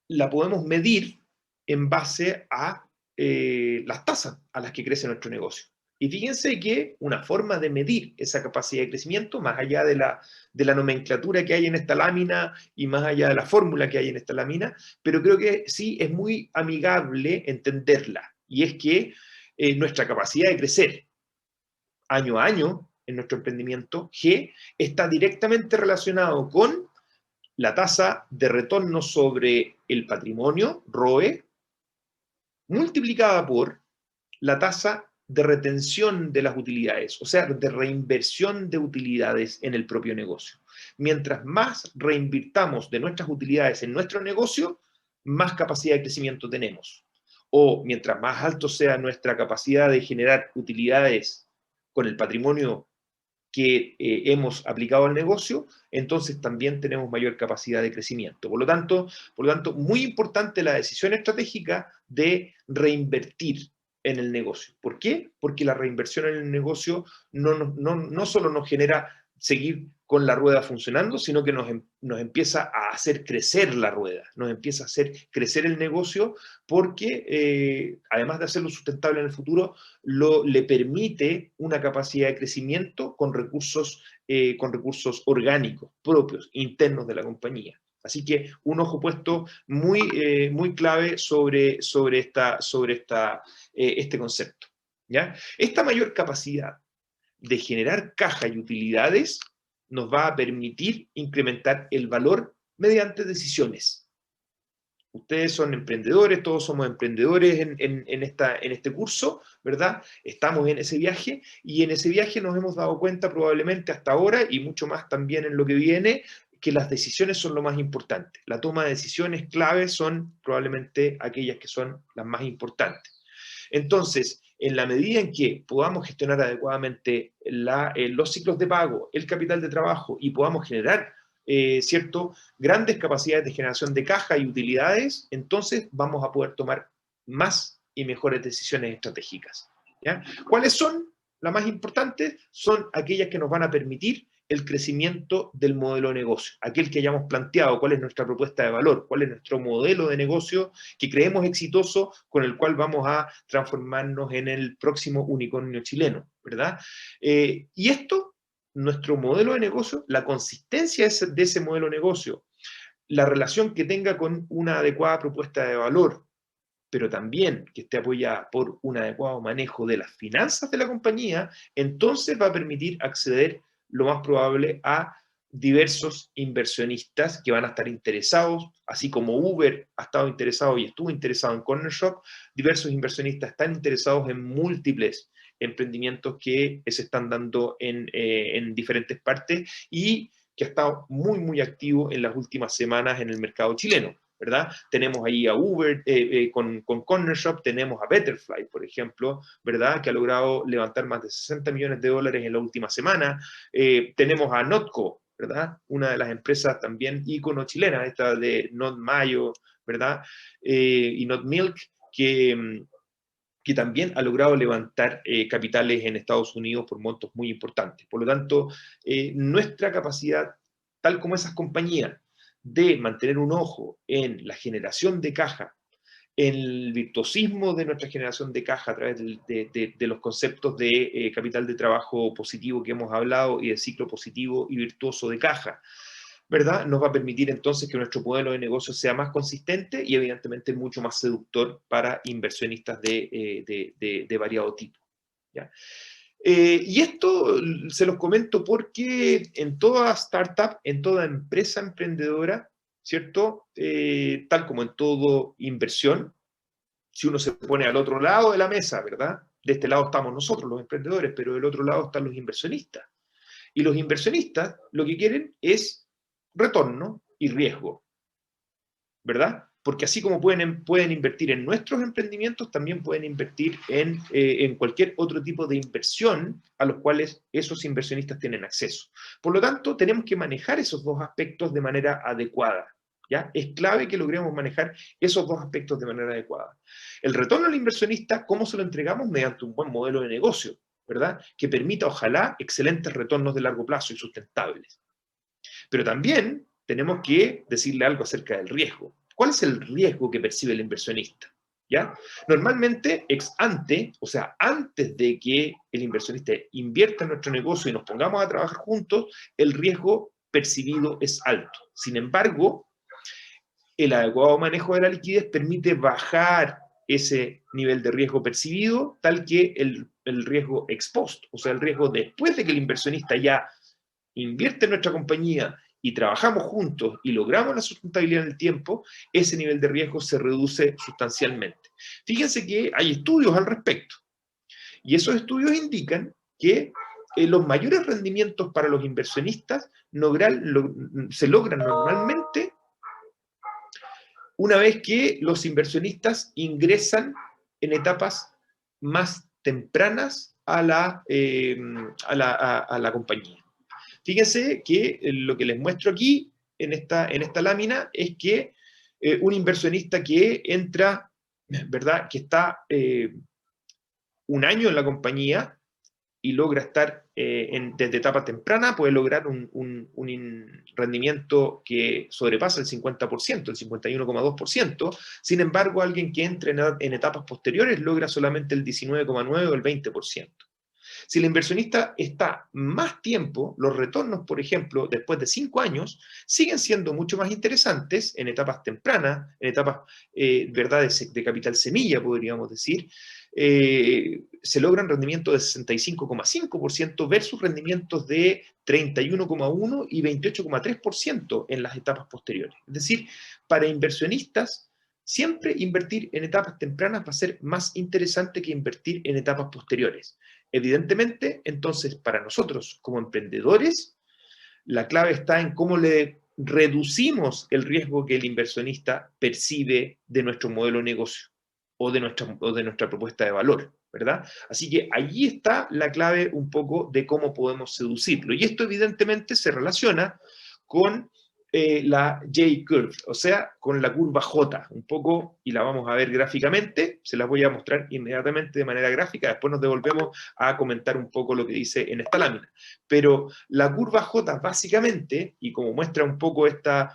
la podemos medir en base a las tasas a las que crece nuestro negocio. Y fíjense que una forma de medir esa capacidad de crecimiento, más allá de la nomenclatura que hay en esta lámina y más allá de la fórmula que hay en esta lámina, pero creo que sí es muy amigable entenderla. Y es que nuestra capacidad de crecer año a año en nuestro emprendimiento, G, está directamente relacionado con la tasa de retorno sobre el patrimonio, ROE, multiplicada por la tasa de retención de las utilidades, o sea, de reinversión de utilidades en el propio negocio. Mientras más reinvirtamos de nuestras utilidades en nuestro negocio, más capacidad de crecimiento tenemos. O mientras más alto sea nuestra capacidad de generar utilidades con el patrimonio que hemos aplicado al negocio, entonces también tenemos mayor capacidad de crecimiento. Por lo tanto, muy importante la decisión estratégica de reinvertir en el negocio. ¿Por qué? Porque la reinversión en el negocio no solo nos genera seguir con la rueda funcionando, sino que nos empieza a hacer crecer la rueda, nos empieza a hacer crecer el negocio porque, además de hacerlo sustentable en el futuro, le permite una capacidad de crecimiento con recursos orgánicos, propios, internos de la compañía. Así que un ojo puesto muy clave sobre este concepto. ¿Ya? Esta mayor capacidad de generar caja y utilidades nos va a permitir incrementar el valor mediante decisiones. Ustedes son emprendedores, todos somos emprendedores en este curso, ¿verdad? Estamos en ese viaje y en ese viaje nos hemos dado cuenta probablemente hasta ahora y mucho más también en lo que viene, que las decisiones son lo más importante. La toma de decisiones claves son probablemente aquellas que son las más importantes. Entonces, en la medida en que podamos gestionar adecuadamente los ciclos de pago, el capital de trabajo y podamos generar grandes capacidades de generación de caja y utilidades, entonces vamos a poder tomar más y mejores decisiones estratégicas. ¿Ya? ¿Cuáles son? Las más importantes son aquellas que nos van a permitir el crecimiento del modelo de negocio, aquel que hayamos planteado, cuál es nuestra propuesta de valor, cuál es nuestro modelo de negocio que creemos exitoso, con el cual vamos a transformarnos en el próximo unicornio chileno, ¿verdad? Y esto, nuestro modelo de negocio, la consistencia de ese modelo de negocio, la relación que tenga con una adecuada propuesta de valor, pero también que esté apoyada por un adecuado manejo de las finanzas de la compañía, entonces va a permitir acceder lo más probable a diversos inversionistas que van a estar interesados, así como Uber ha estado interesado y estuvo interesado en Corner Shop, diversos inversionistas están interesados en múltiples emprendimientos que se están dando en diferentes partes y que ha estado muy activo en las últimas semanas en el mercado chileno. ¿Verdad? Tenemos ahí a Uber con Corner Shop, tenemos a Betterfly, por ejemplo, ¿verdad? Que ha logrado levantar más de $60 millones en la última semana. Tenemos a Notco, ¿verdad? Una de las empresas también ícono chilena, esta de Not Mayo, ¿verdad? Y Not Milk, que también ha logrado levantar capitales en Estados Unidos por montos muy importantes. Por lo tanto, nuestra capacidad, tal como esas compañías, de mantener un ojo en la generación de caja, en el virtuosismo de nuestra generación de caja a través de los conceptos de capital de trabajo positivo que hemos hablado y de ciclo positivo y virtuoso de caja, ¿verdad? Nos va a permitir entonces que nuestro modelo de negocio sea más consistente y evidentemente mucho más seductor para inversionistas de variado tipo. ¿Ya? Y esto se los comento porque en toda startup, en toda empresa emprendedora, ¿cierto? Tal como en todo inversión, si uno se pone al otro lado de la mesa, ¿verdad? De este lado estamos nosotros, los emprendedores, pero del otro lado están los inversionistas. Y los inversionistas lo que quieren es retorno y riesgo, ¿verdad? Porque así como pueden invertir en nuestros emprendimientos, también pueden invertir en cualquier otro tipo de inversión a los cuales esos inversionistas tienen acceso. Por lo tanto, tenemos que manejar esos dos aspectos de manera adecuada. ¿Ya? Es clave que logremos manejar esos dos aspectos de manera adecuada. El retorno al inversionista, ¿cómo se lo entregamos? Mediante un buen modelo de negocio, ¿verdad? Que permita, ojalá, excelentes retornos de largo plazo y sustentables. Pero también tenemos que decirle algo acerca del riesgo. ¿Cuál es el riesgo que percibe el inversionista? ¿ya? Normalmente, ex ante, o sea, antes de que el inversionista invierta en nuestro negocio y nos pongamos a trabajar juntos, el riesgo percibido es alto. Sin embargo, el adecuado manejo de la liquidez permite bajar ese nivel de riesgo percibido, tal que el riesgo ex post, o sea, el riesgo después de que el inversionista ya invierte en nuestra compañía y trabajamos juntos y logramos la sustentabilidad en el tiempo, ese nivel de riesgo se reduce sustancialmente. Fíjense que hay estudios al respecto, y esos estudios indican que los mayores rendimientos para los inversionistas se logran normalmente una vez que los inversionistas ingresan en etapas más tempranas a la compañía. Fíjense que lo que les muestro aquí en esta lámina es que un inversionista que entra, ¿verdad? Que está un año en la compañía y logra estar desde etapa temprana, puede lograr un rendimiento que sobrepasa el 50%, el 51,2%. Sin embargo, alguien que entre en etapas posteriores logra solamente el 19,9% o el 20%. Si el inversionista está más tiempo, los retornos, por ejemplo, después de 5 años, siguen siendo mucho más interesantes en etapas tempranas, en etapas, ¿verdad?, de capital semilla, podríamos decir. Se logran rendimientos de 65,5% versus rendimientos de 31,1% y 28,3% en las etapas posteriores. Es decir, para inversionistas, siempre invertir en etapas tempranas va a ser más interesante que invertir en etapas posteriores. Evidentemente, entonces, para nosotros como emprendedores, la clave está en cómo le reducimos el riesgo que el inversionista percibe de nuestro modelo de negocio o de nuestra propuesta de valor, ¿verdad? Así que allí está la clave un poco de cómo podemos seducirlo. Y esto evidentemente se relaciona con la J-curve, o sea, con la curva J, un poco, y la vamos a ver gráficamente, se las voy a mostrar inmediatamente de manera gráfica, después nos devolvemos a comentar un poco lo que dice en esta lámina. Pero la curva J básicamente, y como muestra un poco esta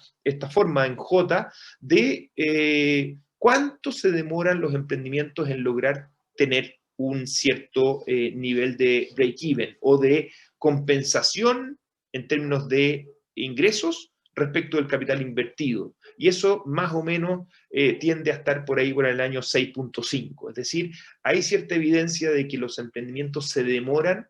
forma en J, de cuánto se demoran los emprendimientos en lograr tener un cierto nivel de break-even o de compensación en términos de ingresos respecto del capital invertido. Y eso más o menos tiende a estar por ahí por el año 6.5. Es decir, hay cierta evidencia de que los emprendimientos se demoran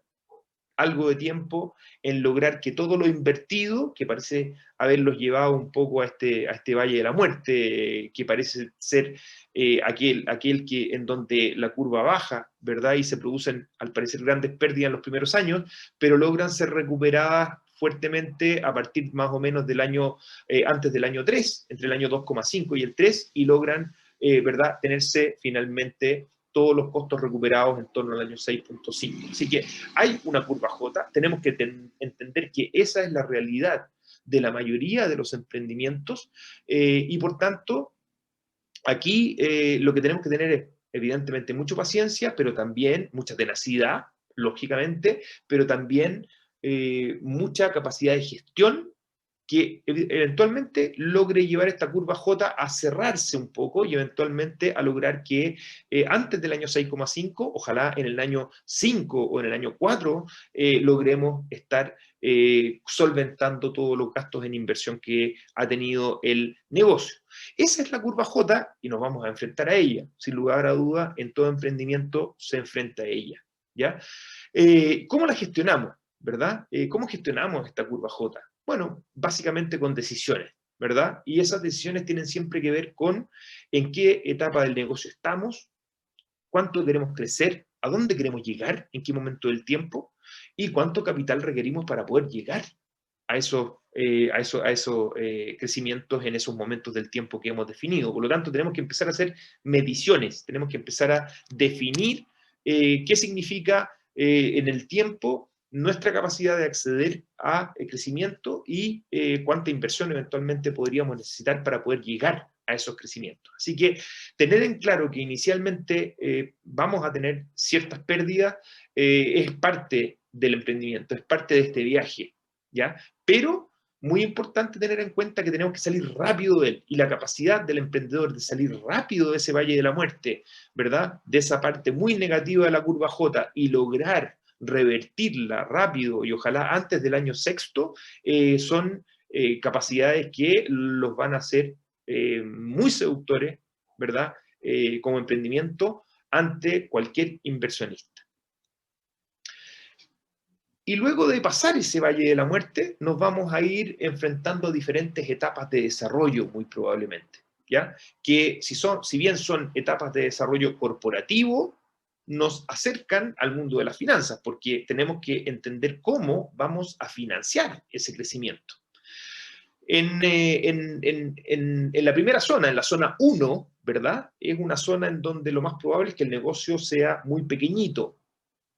algo de tiempo en lograr que todo lo invertido, que parece haberlos llevado un poco a este valle de la muerte, que parece ser aquel que, en donde la curva baja, ¿verdad? Y se producen, al parecer, grandes pérdidas en los primeros años, pero logran ser recuperadas fuertemente a partir más o menos del año, antes del año 3, entre el año 2,5 y el 3, y logran, ¿verdad?, tenerse finalmente todos los costos recuperados en torno al año 6.5. Así que hay una curva J, tenemos que entender que esa es la realidad de la mayoría de los emprendimientos y por tanto aquí lo que tenemos que tener es evidentemente mucha paciencia, pero también mucha tenacidad, lógicamente, pero también mucha capacidad de gestión que eventualmente logre llevar esta curva J a cerrarse un poco y eventualmente a lograr que antes del año 6,5, ojalá en el año 5 o en el año 4, logremos estar solventando todos los gastos en inversión que ha tenido el negocio. Esa es la curva J y nos vamos a enfrentar a ella. Sin lugar a duda, en todo emprendimiento se enfrenta a ella, ¿ya? ¿Cómo la gestionamos? ¿Verdad? ¿Cómo gestionamos esta curva J? Bueno, básicamente con decisiones, ¿verdad? Y esas decisiones tienen siempre que ver con en qué etapa del negocio estamos, cuánto queremos crecer, a dónde queremos llegar, en qué momento del tiempo, y cuánto capital requerimos para poder llegar a esos crecimientos en esos momentos del tiempo que hemos definido. Por lo tanto, tenemos que empezar a hacer mediciones, tenemos que empezar a definir qué significa en el tiempo nuestra capacidad de acceder a crecimiento y cuánta inversión eventualmente podríamos necesitar para poder llegar a esos crecimientos. Así que tener en claro que inicialmente vamos a tener ciertas pérdidas es parte del emprendimiento, es parte de este viaje, ¿ya? Pero muy importante tener en cuenta que tenemos que salir rápido de él, y la capacidad del emprendedor de salir rápido de ese valle de la muerte, ¿verdad? De esa parte muy negativa de la curva J, y lograr revertirla rápido y ojalá antes del año sexto, son capacidades que los van a hacer muy seductores, ¿verdad? Como emprendimiento ante cualquier inversionista. Y luego de pasar ese valle de la muerte, nos vamos a ir enfrentando a diferentes etapas de desarrollo, muy probablemente, ¿ya? Que si bien son etapas de desarrollo corporativo, nos acercan al mundo de las finanzas, porque tenemos que entender cómo vamos a financiar ese crecimiento. En la primera zona, en la zona 1, ¿verdad? Es una zona en donde lo más probable es que el negocio sea muy pequeñito,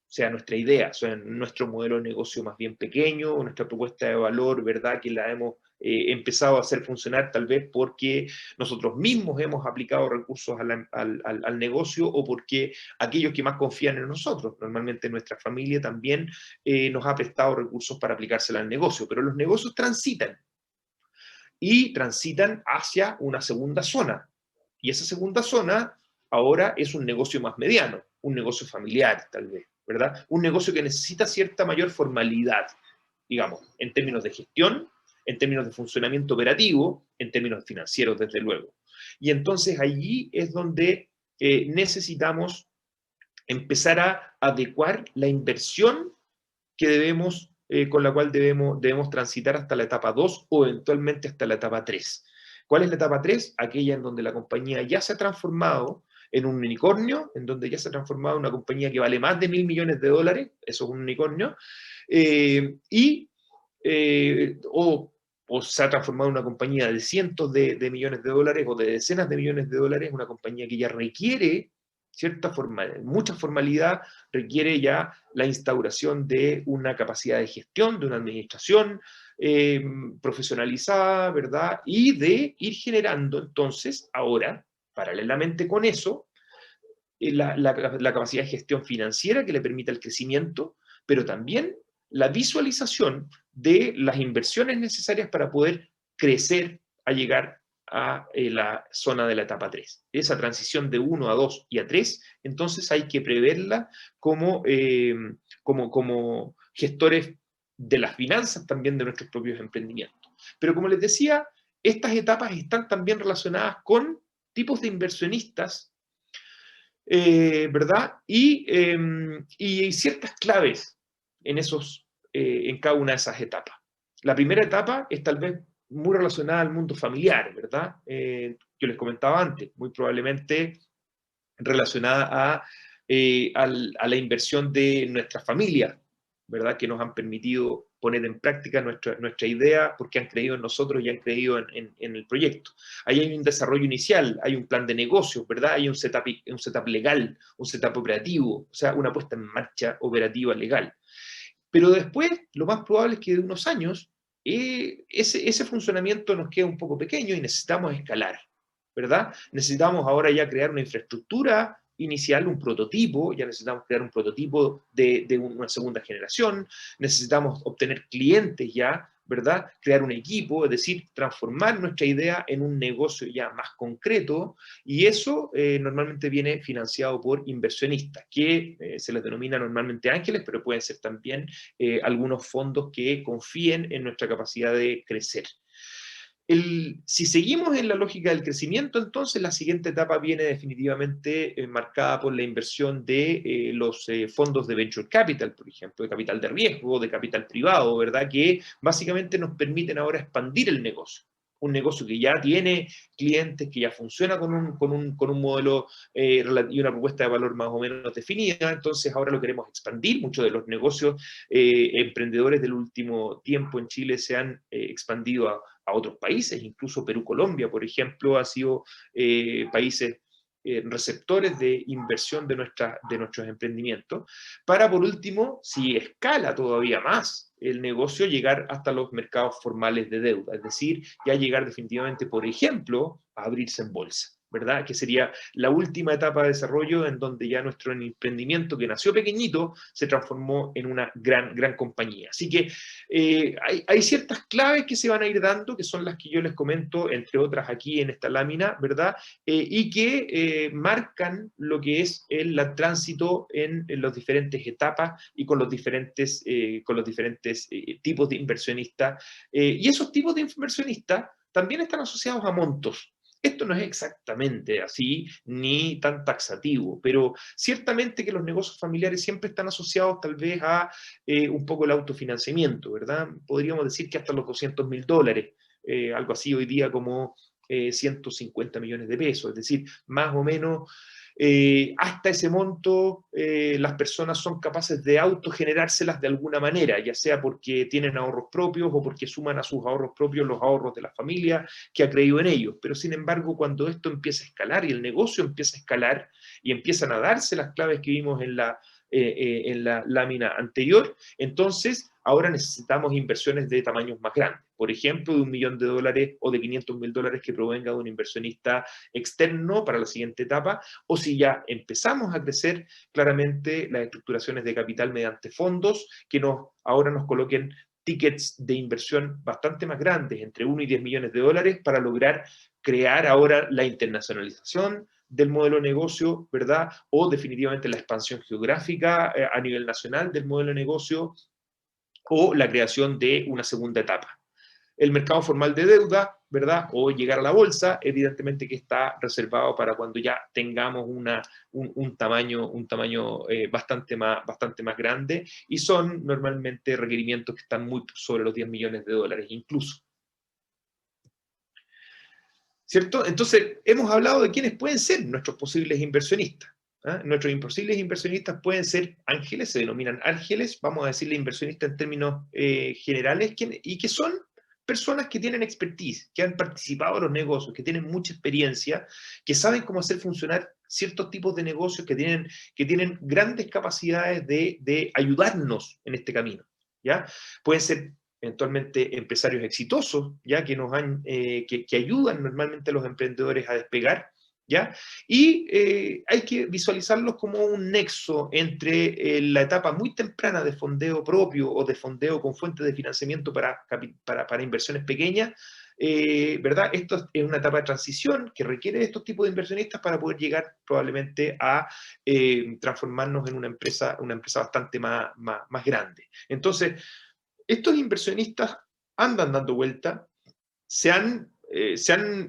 sea nuestra idea, sea nuestro modelo de negocio más bien pequeño, nuestra propuesta de valor, ¿verdad? Que la hemos empezado a hacer funcionar tal vez porque nosotros mismos hemos aplicado recursos al negocio, o porque aquellos que más confían en nosotros, normalmente nuestra familia también nos ha prestado recursos para aplicársela al negocio, pero los negocios transitan hacia una segunda zona. Y esa segunda zona ahora es un negocio más mediano, un negocio familiar tal vez, ¿verdad? Un negocio que necesita cierta mayor formalidad, digamos, en términos de gestión, en términos de funcionamiento operativo, en términos financieros, desde luego. Y entonces allí es donde necesitamos empezar a adecuar la inversión que con la cual debemos transitar hasta la etapa 2 o eventualmente hasta la etapa 3. ¿Cuál es la etapa 3? Aquella en donde la compañía ya se ha transformado en un unicornio, en donde ya se ha transformado en una compañía que vale más de $1.000 millones, eso es un unicornio, o se ha transformado en una compañía de cientos de millones de dólares o de decenas de millones de dólares, una compañía que ya requiere mucha formalidad, requiere ya la instauración de una capacidad de gestión, de una administración profesionalizada, ¿verdad? Y de ir generando entonces, ahora, paralelamente con eso, la capacidad de gestión financiera que le permita el crecimiento, pero también la visualización de las inversiones necesarias para poder crecer a llegar a la zona de la etapa 3. Esa transición de 1 a 2 y a 3, entonces hay que preverla como gestores de las finanzas también de nuestros propios emprendimientos. Pero como les decía, estas etapas están también relacionadas con tipos de inversionistas, ¿verdad? Y ciertas claves en cada una de esas etapas. La primera etapa es tal vez muy relacionada al mundo familiar, ¿verdad? Yo les comentaba antes, muy probablemente relacionada a la inversión de nuestra familia, ¿verdad? Que nos han permitido poner en práctica nuestra idea porque han creído en nosotros y han creído en el proyecto. Ahí hay un desarrollo inicial, hay un plan de negocio, ¿verdad? Hay un setup legal, un setup operativo, o sea, una puesta en marcha operativa legal. Pero después, lo más probable es que de unos años, ese funcionamiento nos queda un poco pequeño y necesitamos escalar, ¿verdad? Necesitamos ahora ya crear una infraestructura inicial, un prototipo, ya necesitamos crear un prototipo de una segunda generación, necesitamos obtener clientes ya, ¿verdad? Crear un equipo, es decir, transformar nuestra idea en un negocio ya más concreto, y eso normalmente viene financiado por inversionistas, que se les denomina normalmente ángeles, pero pueden ser también algunos fondos que confíen en nuestra capacidad de crecer. Si seguimos en la lógica del crecimiento, entonces la siguiente etapa viene definitivamente marcada por la inversión de los fondos de venture capital, por ejemplo, de capital de riesgo, de capital privado, ¿verdad? Que básicamente nos permiten ahora expandir el negocio. Un negocio que ya tiene clientes, que ya funciona con un modelo y una propuesta de valor más o menos definida, entonces ahora lo queremos expandir. Muchos de los negocios emprendedores del último tiempo en Chile se han expandido a otros países, incluso Perú, Colombia, por ejemplo, han sido países receptores de inversión de nuestros emprendimientos, para por último, si escala todavía más el negocio, llegar hasta los mercados formales de deuda, es decir, ya llegar definitivamente, por ejemplo, a abrirse en bolsa. ¿verdad? Que sería la última etapa de desarrollo en donde ya nuestro emprendimiento, que nació pequeñito, se transformó en una gran compañía. Así que hay ciertas claves que se van a ir dando, que son las que yo les comento, entre otras aquí en esta lámina, ¿verdad? Y que marcan lo que es el tránsito en las diferentes etapas y con los diferentes tipos de inversionistas. Y esos tipos de inversionistas también están asociados a montos. Esto no es exactamente así, ni tan taxativo, pero ciertamente que los negocios familiares siempre están asociados tal vez a un poco el autofinanciamiento, ¿verdad? Podríamos decir que hasta los $200.000, algo así hoy día como 150 millones de pesos, es decir, más o menos hasta ese monto las personas son capaces de autogenerárselas de alguna manera, ya sea porque tienen ahorros propios o porque suman a sus ahorros propios los ahorros de la familia que ha creído en ellos. Pero sin embargo, cuando esto empieza a escalar y el negocio empieza a escalar y empiezan a darse las claves que vimos en la lámina anterior, entonces ahora necesitamos inversiones de tamaños más grandes. Por ejemplo, de $1 millón o de $500.000 que provenga de un inversionista externo para la siguiente etapa, o si ya empezamos a crecer, claramente las estructuraciones de capital mediante fondos que ahora nos coloquen tickets de inversión bastante más grandes, entre 1 y 10 millones de dólares, para lograr crear ahora la internacionalización del modelo de negocio, ¿verdad? O definitivamente la expansión geográfica a nivel nacional del modelo de negocio, o la creación de una segunda etapa. El mercado formal de deuda, ¿verdad? O llegar a la bolsa, evidentemente que está reservado para cuando ya tengamos un tamaño bastante más grande, y son normalmente requerimientos que están muy sobre los $10 millones incluso. ¿Cierto? Entonces, hemos hablado de quiénes pueden ser nuestros posibles inversionistas. Nuestros posibles inversionistas pueden ser ángeles, se denominan ángeles, vamos a decirle inversionistas en términos generales, y que son personas que tienen expertise, que han participado en los negocios, que tienen mucha experiencia, que saben cómo hacer funcionar ciertos tipos de negocios, que tienen grandes capacidades de ayudarnos en este camino, ¿ya? Pueden ser eventualmente empresarios exitosos, ¿ya? Que ayudan normalmente a los emprendedores a despegar, ¿ya? Y hay que visualizarlos como un nexo entre la etapa muy temprana de fondeo propio o de fondeo con fuentes de financiamiento para inversiones pequeñas, ¿verdad? Esto es una etapa de transición que requiere de estos tipos de inversionistas para poder llegar probablemente a transformarnos en una empresa bastante más grande. Entonces, estos inversionistas andan dando vuelta, se han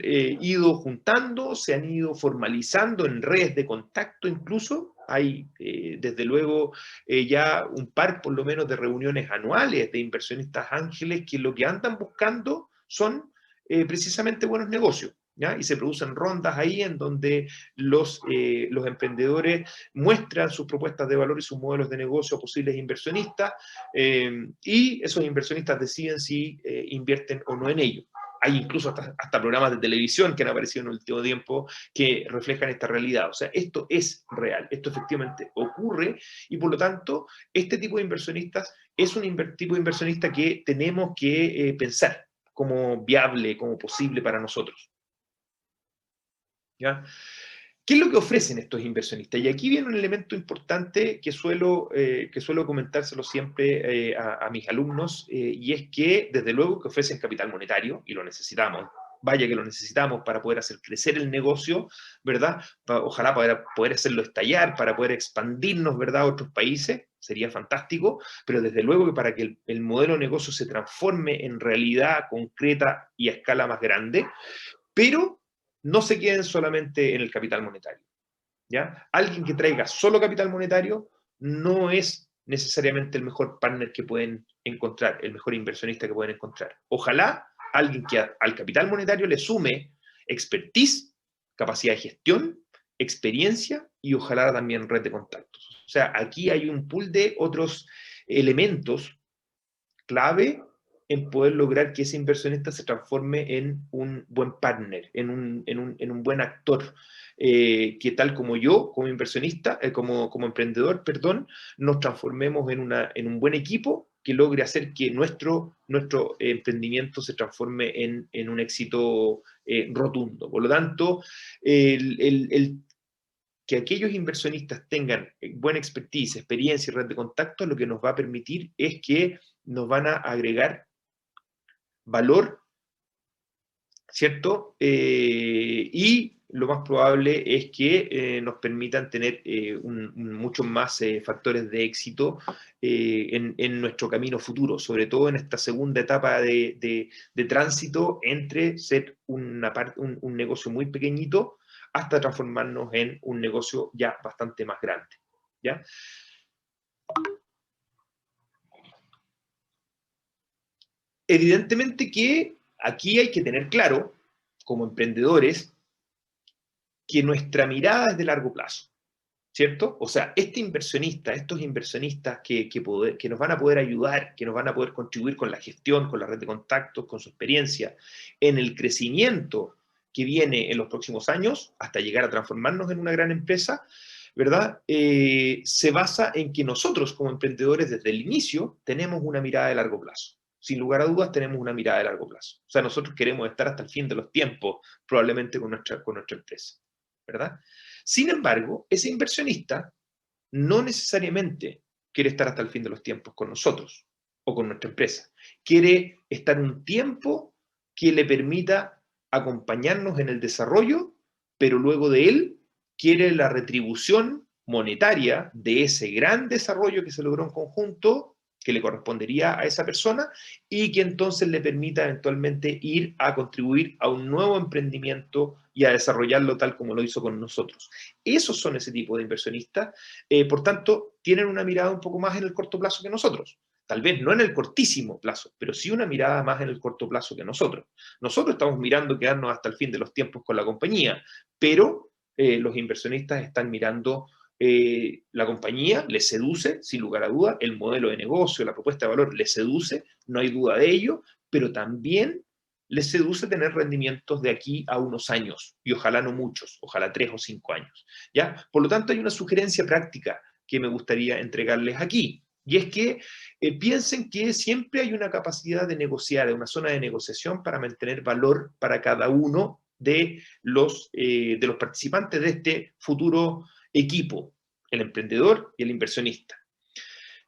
ido juntando, se han ido formalizando en redes de contacto incluso. Hay, desde luego, ya un par por lo menos de reuniones anuales de inversionistas ángeles que lo que andan buscando son precisamente buenos negocios, ¿ya? Y se producen rondas ahí en donde los emprendedores muestran sus propuestas de valor y sus modelos de negocio a posibles inversionistas, y esos inversionistas deciden si invierten o no en ello. Hay incluso hasta programas de televisión que han aparecido en el último tiempo que reflejan esta realidad. O sea, esto es real, esto efectivamente ocurre, y por lo tanto, este tipo de inversionistas es un tipo de inversionista que tenemos que pensar como viable, como posible para nosotros, ¿ya? ¿Qué es lo que ofrecen estos inversionistas? Y aquí viene un elemento importante que suelo comentárselo siempre a mis alumnos, y es que desde luego que ofrecen capital monetario, y lo necesitamos. Vaya que lo necesitamos para poder hacer crecer el negocio, ¿verdad? Ojalá para poder hacerlo estallar, para poder expandirnos, ¿verdad?, a otros países, sería fantástico, pero desde luego que para que el modelo de negocio se transforme en realidad concreta y a escala más grande, pero no se queden solamente en el capital monetario, ¿ya? Alguien que traiga solo capital monetario no es necesariamente el mejor partner que pueden encontrar, el mejor inversionista que pueden encontrar. Ojalá alguien que al capital monetario le sume expertise, capacidad de gestión, experiencia y ojalá también red de contactos. O sea, aquí hay un pool de otros elementos clave en poder lograr que ese inversionista se transforme en un buen partner, en un buen actor, que tal como yo, como inversionista, como emprendedor, perdón, nos transformemos en un buen equipo que logre hacer que nuestro emprendimiento se transforme en un éxito rotundo. Por lo tanto, que aquellos inversionistas tengan buena expertise, experiencia y red de contactos, lo que nos va a permitir es que nos van a agregar valor, ¿cierto? Y lo más probable es que nos permitan tener muchos más factores de éxito en nuestro camino futuro, sobre todo en esta segunda etapa de tránsito entre ser un negocio muy pequeñito hasta transformarnos en un negocio ya bastante más grande, ¿ya? Evidentemente que aquí hay que tener claro, como emprendedores, que nuestra mirada es de largo plazo, ¿cierto? O sea, estos inversionistas que nos van a poder ayudar, que nos van a poder contribuir con la gestión, con la red de contactos, con su experiencia, en el crecimiento que viene en los próximos años, hasta llegar a transformarnos en una gran empresa, ¿verdad? Se basa en que nosotros como emprendedores desde el inicio tenemos una mirada de largo plazo. Sin lugar a dudas tenemos una mirada de largo plazo. O sea, nosotros queremos estar hasta el fin de los tiempos, probablemente con nuestra empresa, ¿verdad? Sin embargo, ese inversionista no necesariamente quiere estar hasta el fin de los tiempos con nosotros o con nuestra empresa. Quiere estar un tiempo que le permita acompañarnos en el desarrollo, pero luego de él quiere la retribución monetaria de ese gran desarrollo que se logró en conjunto, que le correspondería a esa persona, y que entonces le permita eventualmente ir a contribuir a un nuevo emprendimiento y a desarrollarlo tal como lo hizo con nosotros. Esos son ese tipo de inversionistas, por tanto, tienen una mirada un poco más en el corto plazo que nosotros. Tal vez no en el cortísimo plazo, pero sí una mirada más en el corto plazo que nosotros. Nosotros estamos mirando quedarnos hasta el fin de los tiempos con la compañía, pero los inversionistas están mirando la compañía, les seduce, sin lugar a duda, el modelo de negocio, la propuesta de valor les seduce, no hay duda de ello, pero también les seduce tener rendimientos de aquí a unos años, y ojalá no muchos, ojalá 3 o 5 años, ¿ya? Por lo tanto, hay una sugerencia práctica que me gustaría entregarles aquí, y es que piensen que siempre hay una capacidad de negociar, una zona de negociación para mantener valor para cada uno de los participantes de este futuro equipo, el emprendedor y el inversionista.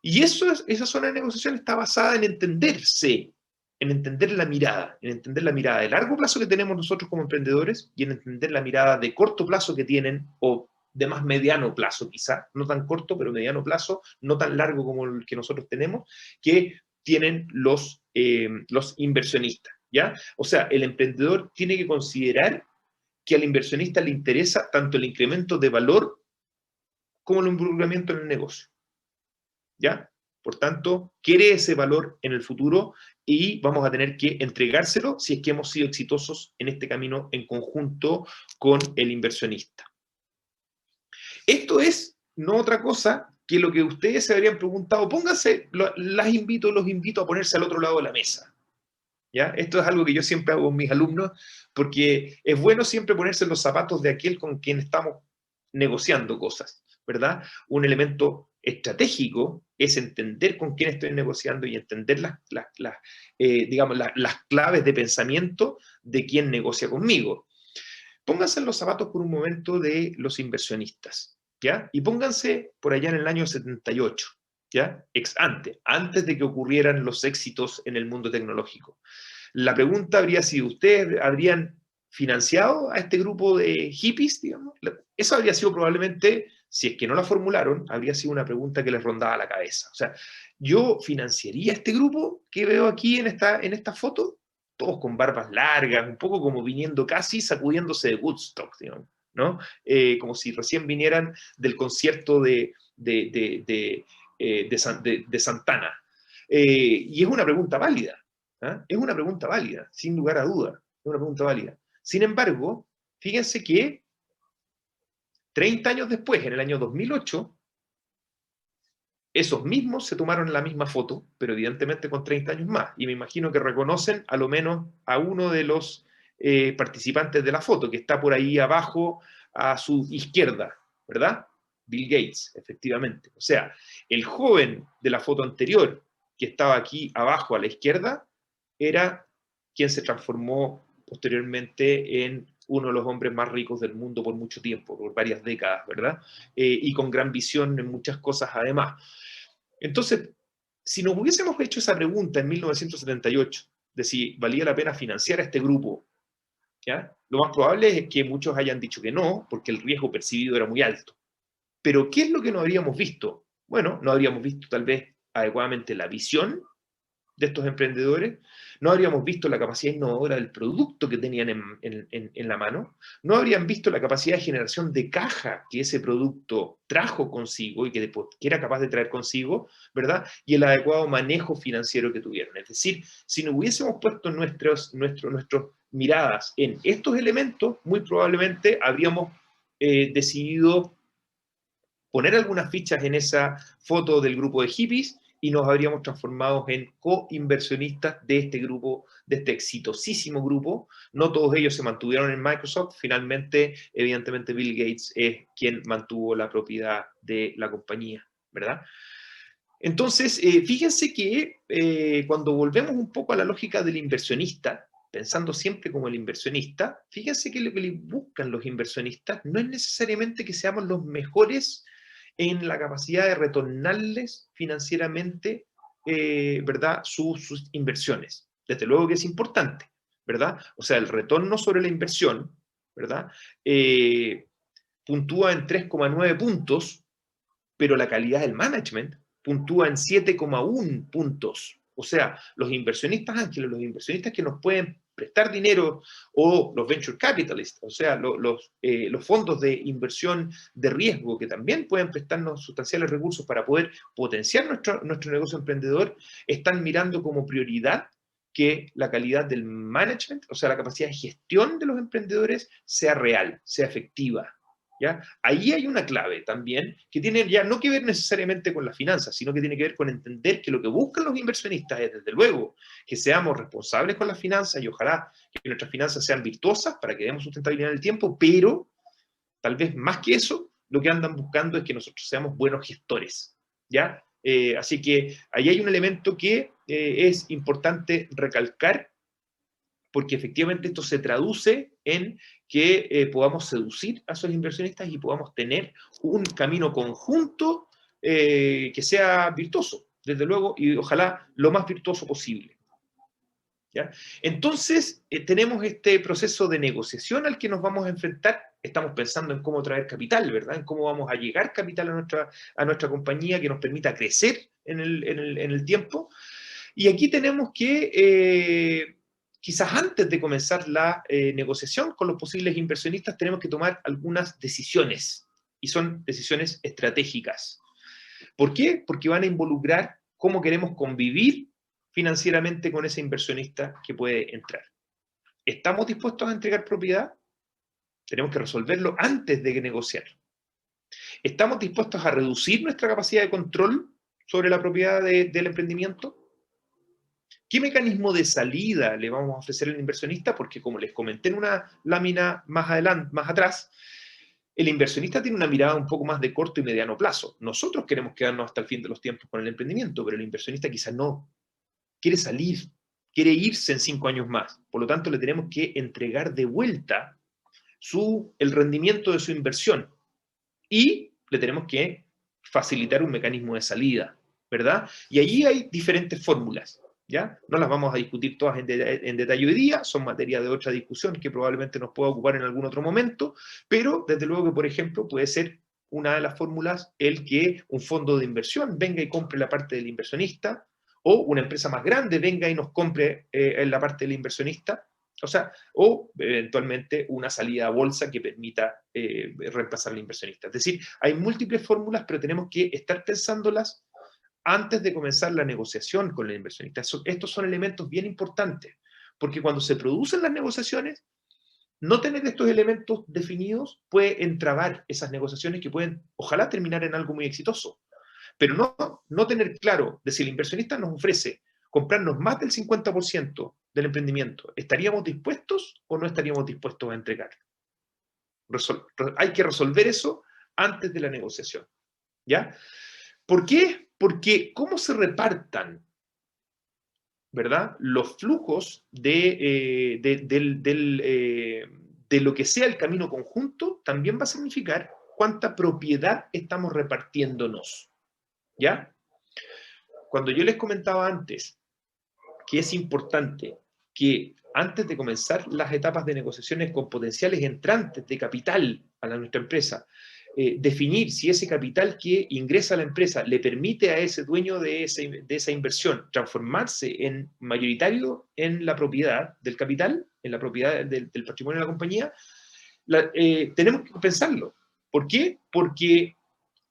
Y esa zona de negociación está basada en entenderse, en entender la mirada, en entender la mirada de largo plazo que tenemos nosotros como emprendedores y en entender la mirada de corto plazo que tienen, o de más mediano plazo quizá, no tan corto, pero mediano plazo, no tan largo como el que nosotros tenemos, que tienen los inversionistas, ¿ya? O sea, el emprendedor tiene que considerar que al inversionista le interesa tanto el incremento de valor como el involucramiento en el negocio, ¿ya? Por tanto, quiere ese valor en el futuro y vamos a tener que entregárselo si es que hemos sido exitosos en este camino en conjunto con el inversionista. Esto es no otra cosa que lo que ustedes se habrían preguntado. Pónganse, los invito a ponerse al otro lado de la mesa, ¿ya? Esto es algo que yo siempre hago con mis alumnos, porque es bueno siempre ponerse en los zapatos de aquel con quien estamos negociando cosas, ¿verdad? Un elemento estratégico es entender con quién estoy negociando y entender las claves de pensamiento de quien negocia conmigo. Pónganse en los zapatos por un momento de los inversionistas, ¿ya? Y pónganse por allá en el año 78, ¿ya? Antes de que ocurrieran los éxitos en el mundo tecnológico. La pregunta habría sido, ¿ustedes habrían financiado a este grupo de hippies, digamos? Eso habría sido probablemente, si es que no la formularon, habría sido una pregunta que les rondaba la cabeza. O sea, ¿yo financiaría a este grupo que veo aquí en esta foto? Todos con barbas largas, un poco como viniendo casi sacudiéndose de Woodstock, digamos, ¿no? Como si recién vinieran del concierto de Santana. Y es una pregunta válida. ¿Ah? Es una pregunta válida, sin lugar a duda. Es una pregunta válida. Sin embargo, fíjense que 30 años después, en el año 2008, esos mismos se tomaron la misma foto, pero evidentemente con 30 años más. Y me imagino que reconocen a lo menos a uno de los participantes de la foto, que está por ahí abajo a su izquierda, ¿verdad? Bill Gates, efectivamente. O sea, el joven de la foto anterior, que estaba aquí abajo a la izquierda, era quien se transformó posteriormente en uno de los hombres más ricos del mundo por mucho tiempo, por varias décadas, ¿verdad? Y con gran visión en muchas cosas además. Entonces, si nos hubiésemos hecho esa pregunta en 1978, de si valía la pena financiar a este grupo, ¿ya? Lo más probable es que muchos hayan dicho que no, porque el riesgo percibido era muy alto. Pero ¿qué es lo que no habríamos visto? Bueno, no habríamos visto tal vez adecuadamente la visión de estos emprendedores, no habríamos visto la capacidad innovadora del producto que tenían en la mano, no habrían visto la capacidad de generación de caja que ese producto trajo consigo y que era capaz de traer consigo, ¿verdad? Y el adecuado manejo financiero que tuvieron. Es decir, si no hubiésemos puesto nuestras miradas en estos elementos, muy probablemente habríamos decidido poner algunas fichas en esa foto del grupo de hippies y nos habríamos transformado en co-inversionistas de este grupo, de este exitosísimo grupo. No todos ellos se mantuvieron en Microsoft. Finalmente, evidentemente, Bill Gates es quien mantuvo la propiedad de la compañía, ¿verdad? Entonces, fíjense que cuando volvemos un poco a la lógica del inversionista, pensando siempre como el inversionista, fíjense que lo que buscan los inversionistas no es necesariamente que seamos los mejores en la capacidad de retornarles financieramente, ¿verdad?, sus inversiones. Desde luego que es importante, ¿verdad? O sea, el retorno sobre la inversión, ¿verdad?, puntúa en 3,9 puntos, pero la calidad del management puntúa en 7,1 puntos. O sea, los inversionistas ángeles, los inversionistas que nos pueden prestar dinero, o los venture capitalists, o sea, los fondos de inversión de riesgo que también pueden prestarnos sustanciales recursos para poder potenciar nuestro negocio emprendedor, están mirando como prioridad que la calidad del management, o sea, la capacidad de gestión de los emprendedores sea real, sea efectiva. ¿Ya? Ahí hay una clave también que tiene ya no que ver necesariamente con las finanzas, sino que tiene que ver con entender que lo que buscan los inversionistas es, desde luego, que seamos responsables con las finanzas y ojalá que nuestras finanzas sean virtuosas para que demos sustentabilidad en el tiempo, pero tal vez más que eso, lo que andan buscando es que nosotros seamos buenos gestores, ¿ya? Así que ahí hay un elemento que es importante recalcar, porque efectivamente esto se traduce en que podamos seducir a esos inversionistas y podamos tener un camino conjunto que sea virtuoso, desde luego, y ojalá lo más virtuoso posible. ¿Ya? Entonces, tenemos este proceso de negociación al que nos vamos a enfrentar. Estamos pensando en cómo traer capital, ¿verdad? En cómo vamos a llegar capital a nuestra compañía que nos permita crecer en el tiempo. Y aquí tenemos que quizás antes de comenzar la negociación con los posibles inversionistas, tenemos que tomar algunas decisiones, y son decisiones estratégicas. ¿Por qué? Porque van a involucrar cómo queremos convivir financieramente con ese inversionista que puede entrar. ¿Estamos dispuestos a entregar propiedad? Tenemos que resolverlo antes de negociar. ¿Estamos dispuestos a reducir nuestra capacidad de control sobre la propiedad del emprendimiento? ¿Qué mecanismo de salida le vamos a ofrecer al inversionista? Porque como les comenté en una lámina más adelante, más atrás, el inversionista tiene una mirada un poco más de corto y mediano plazo. Nosotros queremos quedarnos hasta el fin de los tiempos con el emprendimiento, pero el inversionista quizás no. Quiere salir, quiere irse en 5 años más. Por lo tanto, le tenemos que entregar de vuelta el rendimiento de su inversión y le tenemos que facilitar un mecanismo de salida, ¿verdad? Y allí hay diferentes fórmulas. ¿Ya? No las vamos a discutir todas en detalle hoy día, son materia de otra discusión que probablemente nos pueda ocupar en algún otro momento, pero desde luego que, por ejemplo, puede ser una de las fórmulas el que un fondo de inversión venga y compre la parte del inversionista, o una empresa más grande venga y nos compre en la parte del inversionista, o sea, o eventualmente una salida a bolsa que permita reemplazar al inversionista. Es decir, hay múltiples fórmulas, pero tenemos que estar pensándolas antes de comenzar la negociación con el inversionista. Estos son elementos bien importantes, porque cuando se producen las negociaciones, no tener estos elementos definidos puede entrabar esas negociaciones que pueden, ojalá, terminar en algo muy exitoso. Pero no tener claro de si el inversionista nos ofrece comprarnos más del 50% del emprendimiento, ¿estaríamos dispuestos o no estaríamos dispuestos a entregar? Hay que resolver eso antes de la negociación, ¿ya? ¿Por qué? Porque cómo se repartan ¿verdad? Los flujos de lo que sea el camino conjunto también va a significar cuánta propiedad estamos repartiéndonos, ¿ya? Cuando yo les comentaba antes que es importante que antes de comenzar las etapas de negociaciones con potenciales entrantes de capital a nuestra empresa, definir si ese capital que ingresa a la empresa le permite a ese dueño de esa inversión transformarse en mayoritario en la propiedad del capital, en la propiedad del patrimonio de la compañía, tenemos que pensarlo. ¿Por qué? Porque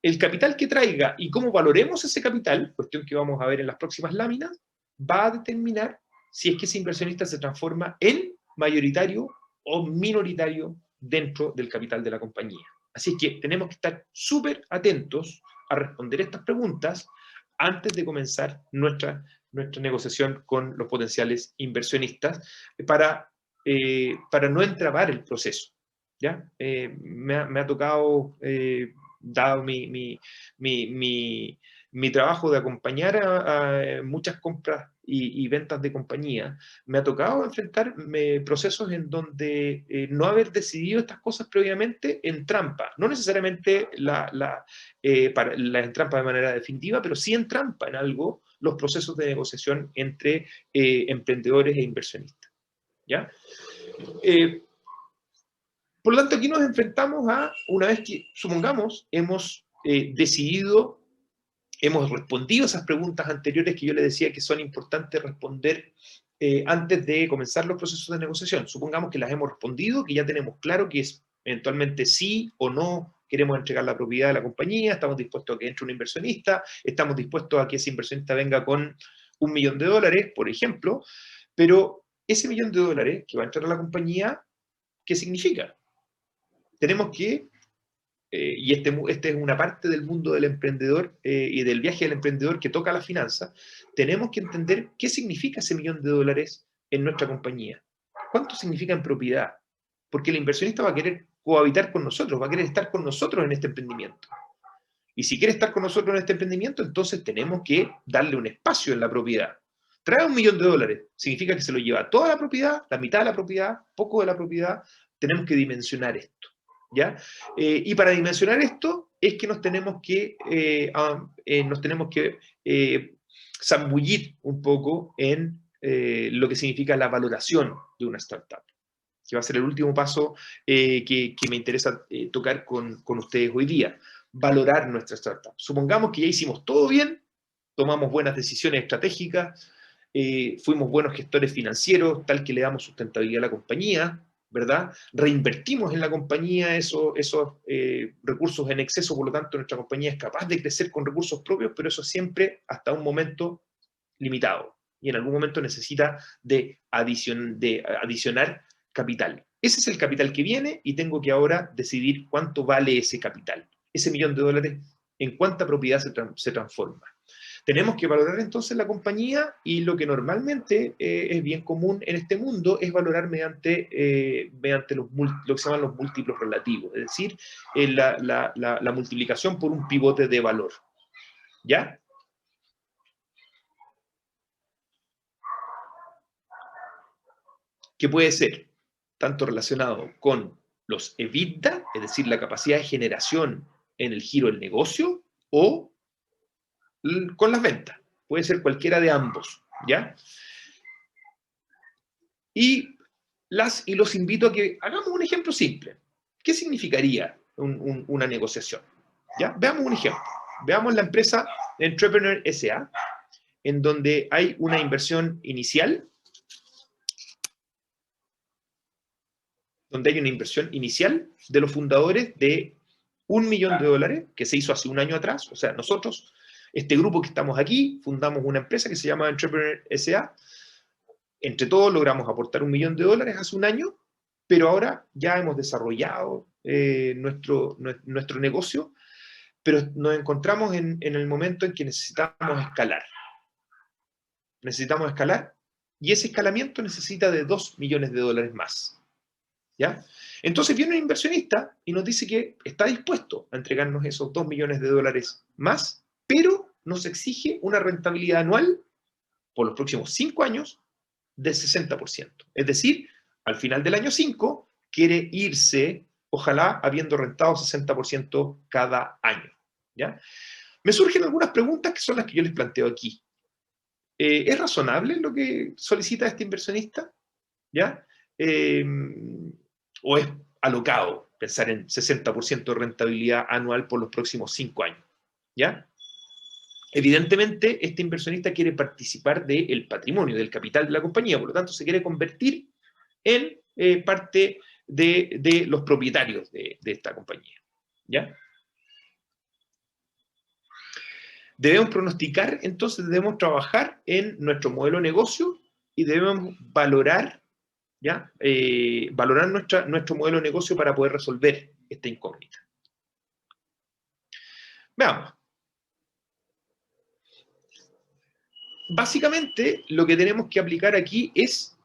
el capital que traiga y cómo valoremos ese capital, cuestión que vamos a ver en las próximas láminas, va a determinar si es que ese inversionista se transforma en mayoritario o minoritario dentro del capital de la compañía. Así es que tenemos que estar súper atentos a responder estas preguntas antes de comenzar nuestra negociación con los potenciales inversionistas para no entrabar el proceso, ¿ya? Me ha tocado, dado mi trabajo de acompañar a muchas compras y ventas de compañía, me ha tocado enfrentar procesos en donde no haber decidido estas cosas previamente en trampa, no necesariamente en trampa de manera definitiva, pero sí en trampa en algo los procesos de negociación entre emprendedores e inversionistas, ¿ya? Por lo tanto, aquí nos enfrentamos a, una vez que, supongamos, hemos decidido, hemos respondido esas preguntas anteriores que yo le decía que son importantes responder antes de comenzar los procesos de negociación. Supongamos que las hemos respondido, que ya tenemos claro que es eventualmente sí o no queremos entregar la propiedad de la compañía, estamos dispuestos a que entre un inversionista, estamos dispuestos a que ese inversionista venga con $1.000.000, por ejemplo, pero ese $1.000.000 que va a entrar a la compañía, ¿qué significa? Tenemos que, y este es una parte del mundo del emprendedor y del viaje del emprendedor que toca la finanza, tenemos que entender qué significa ese $1.000.000 en nuestra compañía. ¿Cuánto significa en propiedad? Porque el inversionista va a querer cohabitar con nosotros, va a querer estar con nosotros en este emprendimiento. Y si quiere estar con nosotros en este emprendimiento, entonces tenemos que darle un espacio en la propiedad. Trae $1.000.000, significa que se lo lleva toda la propiedad, la mitad de la propiedad, poco de la propiedad, tenemos que dimensionar esto. ¿Ya? Y para dimensionar esto es que nos tenemos que zambullir un poco en lo que significa la valoración de una startup, que va a ser el último paso que me interesa tocar con ustedes hoy día. Valorar nuestra startup. Supongamos que ya hicimos todo bien, tomamos buenas decisiones estratégicas, fuimos buenos gestores financieros, tal que le damos sustentabilidad a la compañía, ¿verdad? Reinvertimos en la compañía esos recursos en exceso, por lo tanto nuestra compañía es capaz de crecer con recursos propios, pero eso siempre hasta un momento limitado, y en algún momento necesita de adicionar capital. Ese es el capital que viene y tengo que ahora decidir cuánto vale ese capital. Ese $1.000.000, ¿en cuánta propiedad se transforma? Tenemos que valorar entonces la compañía y lo que normalmente es bien común en este mundo es valorar mediante lo que se llaman los múltiplos relativos, es decir, la multiplicación por un pivote de valor. ¿Ya? Que puede ser tanto relacionado con los EBITDA, es decir, la capacidad de generación en el giro del negocio, o con las ventas. Puede ser cualquiera de ambos, ¿ya? Y los invito a que hagamos un ejemplo simple. ¿Qué significaría una negociación? ¿Ya? Veamos un ejemplo. Veamos la empresa Entrepreneur S.A., en donde hay una inversión inicial, de los fundadores de $1.000.000 que se hizo hace un año atrás. O sea, nosotros, este grupo que estamos aquí, fundamos una empresa que se llama Entrepreneur S.A., entre todos logramos aportar $1.000.000 hace un año, pero ahora ya hemos desarrollado nuestro negocio, pero nos encontramos en el momento en que necesitamos escalar. Necesitamos escalar y ese escalamiento necesita de $2.000.000 más. ¿Ya? Entonces viene un inversionista y nos dice que está dispuesto a entregarnos esos $2.000.000 más, pero nos exige una rentabilidad anual por los próximos 5 años del 60%. Es decir, al final del año 5 quiere irse, ojalá, habiendo rentado 60% cada año. ¿Ya? Me surgen algunas preguntas que son las que yo les planteo aquí. ¿Es razonable lo que solicita este inversionista? ¿Ya? ¿O es alocado pensar en 60% de rentabilidad anual por los próximos 5 años? ¿Ya? Evidentemente, este inversionista quiere participar del patrimonio, del capital de la compañía, por lo tanto, se quiere convertir en parte de los propietarios de esta compañía. ¿Ya? Debemos pronosticar, entonces debemos trabajar en nuestro modelo de negocio y debemos valorar, ¿ya? Valorar nuestro modelo de negocio para poder resolver esta incógnita. Veamos. Básicamente, lo que tenemos que aplicar aquí es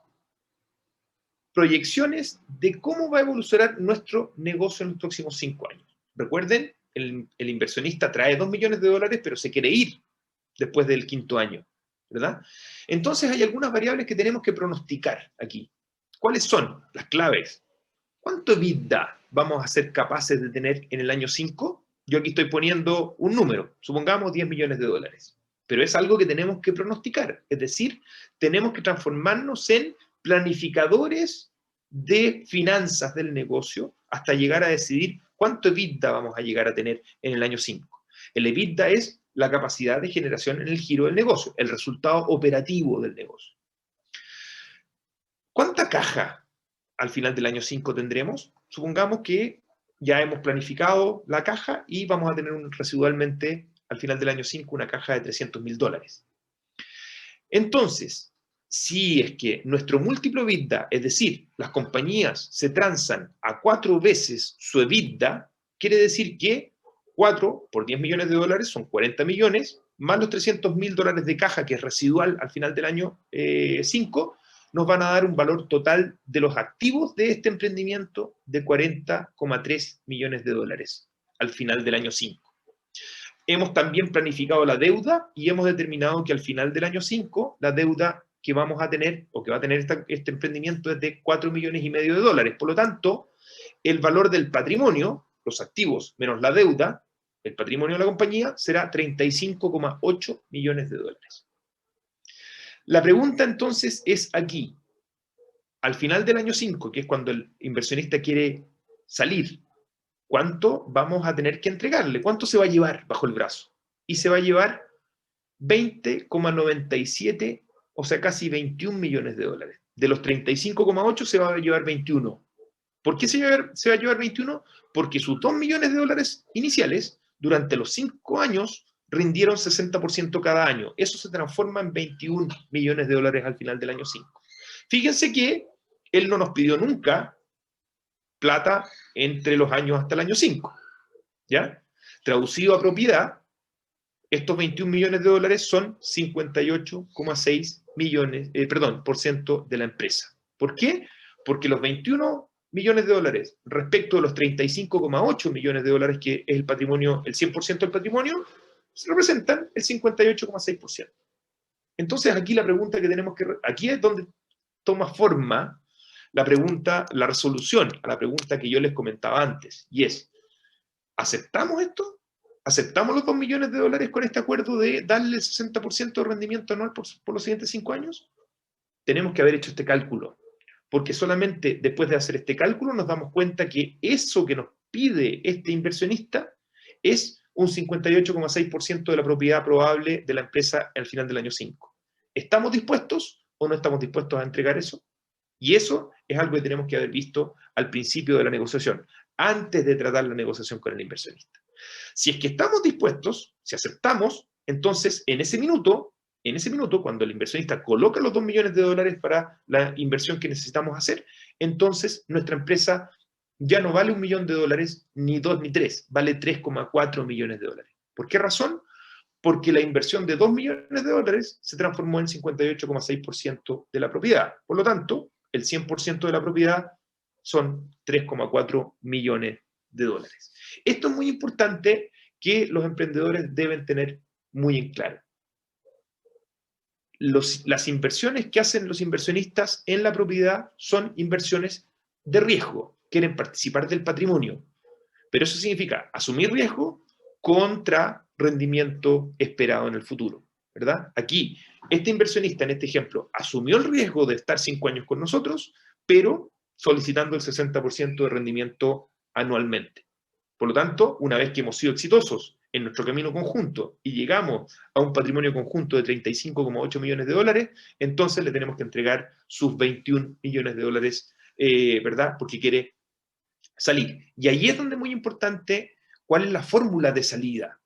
proyecciones de cómo va a evolucionar nuestro negocio en los próximos 5 años. Recuerden, el inversionista trae 2 millones de dólares, pero se quiere ir después del 5.º año, ¿verdad? Entonces hay algunas variables que tenemos que pronosticar aquí. ¿Cuáles son las claves? ¿Cuánto EBITDA vamos a ser capaces de tener en el año 5? Yo aquí estoy poniendo un número, supongamos 10 millones de dólares. Pero es algo que tenemos que pronosticar, es decir, tenemos que transformarnos en planificadores de finanzas del negocio hasta llegar a decidir cuánto EBITDA vamos a llegar a tener en el año 5. El EBITDA es la capacidad de generación en el giro del negocio, el resultado operativo del negocio. ¿Cuánta caja al final del año 5 tendremos? Supongamos que ya hemos planificado la caja y vamos a tener residualmente al final del año 5 una caja de 300.000 dólares. Entonces, si es que nuestro múltiplo EBITDA, es decir, las compañías se transan a 4 veces su EBITDA, quiere decir que 4 por 10 millones de dólares son 40 millones, más los 300.000 dólares de caja, que es residual al final del año 5, nos van a dar un valor total de los activos de este emprendimiento de 40,3 millones de dólares al final del año 5. Hemos también planificado la deuda y hemos determinado que al final del año 5 la deuda que vamos a tener o que va a tener este emprendimiento es de 4,5 millones de dólares. Por lo tanto, el valor del patrimonio, los activos menos la deuda, el patrimonio de la compañía será 35,8 millones de dólares. La pregunta entonces es aquí, al final del año 5, que es cuando el inversionista quiere salir, ¿cuánto vamos a tener que entregarle? ¿Cuánto se va a llevar bajo el brazo? Y se va a llevar 20,97, o sea, casi 21 millones de dólares. De los 35,8 se va a llevar 21. ¿Por qué se va a llevar 21? Porque sus 2 millones de dólares iniciales, durante los 5 años, rindieron 60% cada año. Eso se transforma en 21 millones de dólares al final del año 5. Fíjense que él no nos pidió nunca plata entre los años hasta el año 5. ¿Ya? Traducido a propiedad, estos 21 millones de dólares son 58,6 millones, por ciento de la empresa. ¿Por qué? Porque los 21 millones de dólares respecto de los 35,8 millones de dólares que es el patrimonio, el 100% del patrimonio, se representan el 58,6%. Entonces aquí la pregunta que tenemos que... Aquí es donde toma forma la pregunta, la resolución a la pregunta que yo les comentaba antes, y es, ¿aceptamos esto? ¿Aceptamos los 2 millones de dólares con este acuerdo de darle el 60% de rendimiento anual por los siguientes 5 años? Tenemos que haber hecho este cálculo, porque solamente después de hacer este cálculo nos damos cuenta que eso que nos pide este inversionista es un 58,6% de la propiedad probable de la empresa al final del año 5. ¿Estamos dispuestos o no estamos dispuestos a entregar eso? Y eso es algo que tenemos que haber visto al principio de la negociación, antes de tratar la negociación con el inversionista. Si es que estamos dispuestos, si aceptamos, entonces en ese minuto, cuando el inversionista coloca los 2 millones de dólares para la inversión que necesitamos hacer, entonces nuestra empresa ya no vale 1 millón de dólares, ni 2 ni 3, vale 3,4 millones de dólares. ¿Por qué razón? Porque la inversión de 2 millones de dólares se transformó en 58,6% de la propiedad. Por lo tanto, el 100% de la propiedad son 3,4 millones de dólares. Esto es muy importante que los emprendedores deben tener muy en claro. las inversiones que hacen los inversionistas en la propiedad son inversiones de riesgo, quieren participar del patrimonio, pero eso significa asumir riesgo contra rendimiento esperado en el futuro, ¿verdad? Aquí, este inversionista en este ejemplo asumió el riesgo de estar 5 años con nosotros, pero solicitando el 60% de rendimiento anualmente. Por lo tanto, una vez que hemos sido exitosos en nuestro camino conjunto y llegamos a un patrimonio conjunto de 35,8 millones de dólares, entonces le tenemos que entregar sus 21 millones de dólares, ¿verdad? Porque quiere salir. Y ahí es donde es muy importante cuál es la fórmula de salida.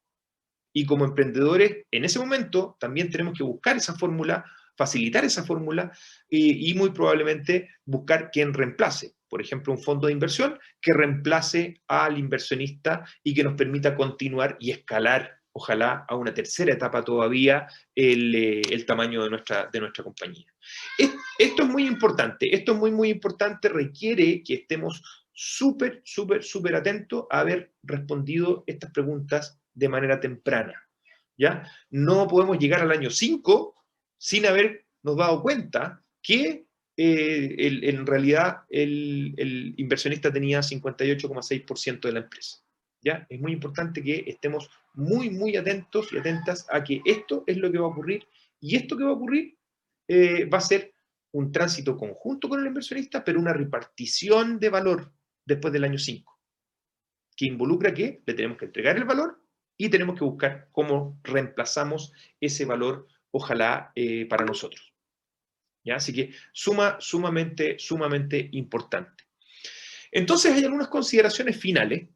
Y como emprendedores, en ese momento también tenemos que buscar esa fórmula, facilitar esa fórmula y muy probablemente buscar quien reemplace. Por ejemplo, un fondo de inversión que reemplace al inversionista y que nos permita continuar y escalar, ojalá, a una tercera etapa todavía el tamaño de nuestra compañía. Esto es muy importante, esto es muy, muy importante, requiere que estemos súper, súper, súper atentos a haber respondido estas preguntas de manera temprana, ¿ya? No podemos llegar al año 5 sin habernos dado cuenta que en realidad el inversionista tenía 58,6% de la empresa, ¿ya? Es muy importante que estemos muy, muy atentos y atentas a que esto es lo que va a ocurrir y esto que va a ocurrir va a ser un tránsito conjunto con el inversionista, pero una repartición de valor después del año 5, que involucra que le tenemos que entregar el valor y tenemos que buscar cómo reemplazamos ese valor, ojalá, para nosotros. ¿Ya? Así que sumamente, sumamente importante. Entonces hay algunas consideraciones finales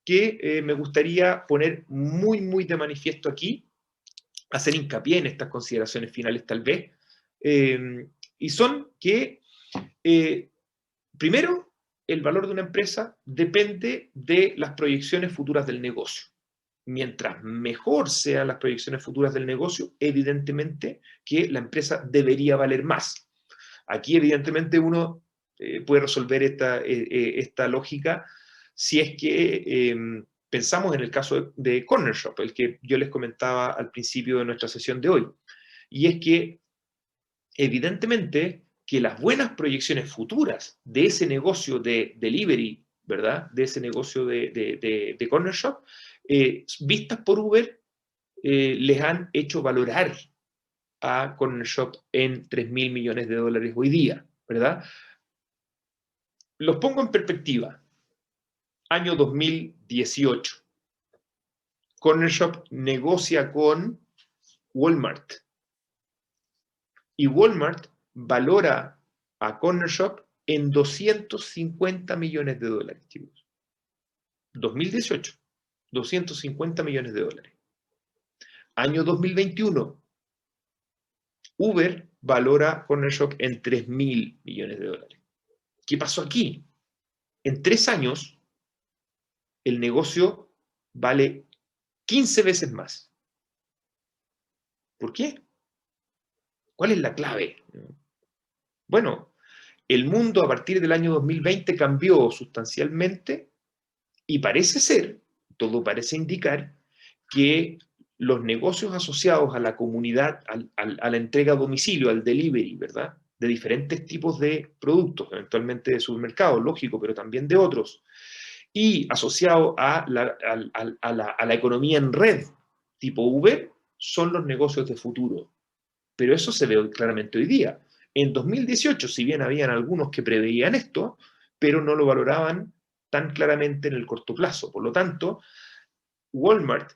que me gustaría poner muy, muy de manifiesto aquí, hacer hincapié en estas consideraciones finales tal vez, y son que, primero, el valor de una empresa depende de las proyecciones futuras del negocio. Mientras mejor sean las proyecciones futuras del negocio, evidentemente que la empresa debería valer más. Aquí, evidentemente, uno puede resolver esta lógica si es que pensamos en el caso de Corner Shop, el que yo les comentaba al principio de nuestra sesión de hoy. Y es que, evidentemente, que las buenas proyecciones futuras de ese negocio de delivery, ¿verdad? De ese negocio de Corner Shop, vistas por Uber, les han hecho valorar a Corner Shop en 3.000 millones de dólares hoy día, ¿verdad? Los pongo en perspectiva. Año 2018. Corner Shop negocia con Walmart. Y Walmart valora a Corner Shop en 250 millones de dólares, chicos. 2018, 250 millones de dólares. Año 2021, Uber valora Corner Shop en 3.000 millones de dólares. ¿Qué pasó aquí? En 3 años, el negocio vale 15 veces más. ¿Por qué? ¿Cuál es la clave? Bueno, el mundo a partir del año 2020 cambió sustancialmente y parece ser, todo parece indicar, que los negocios asociados a la comunidad, a la entrega a domicilio, al delivery, ¿verdad? De diferentes tipos de productos, eventualmente de supermercados, lógico, pero también de otros, y asociado a la economía en red, tipo Uber, son los negocios de futuro. Pero eso se ve claramente hoy día. En 2018, si bien habían algunos que preveían esto, pero no lo valoraban tan claramente en el corto plazo. Por lo tanto, Walmart,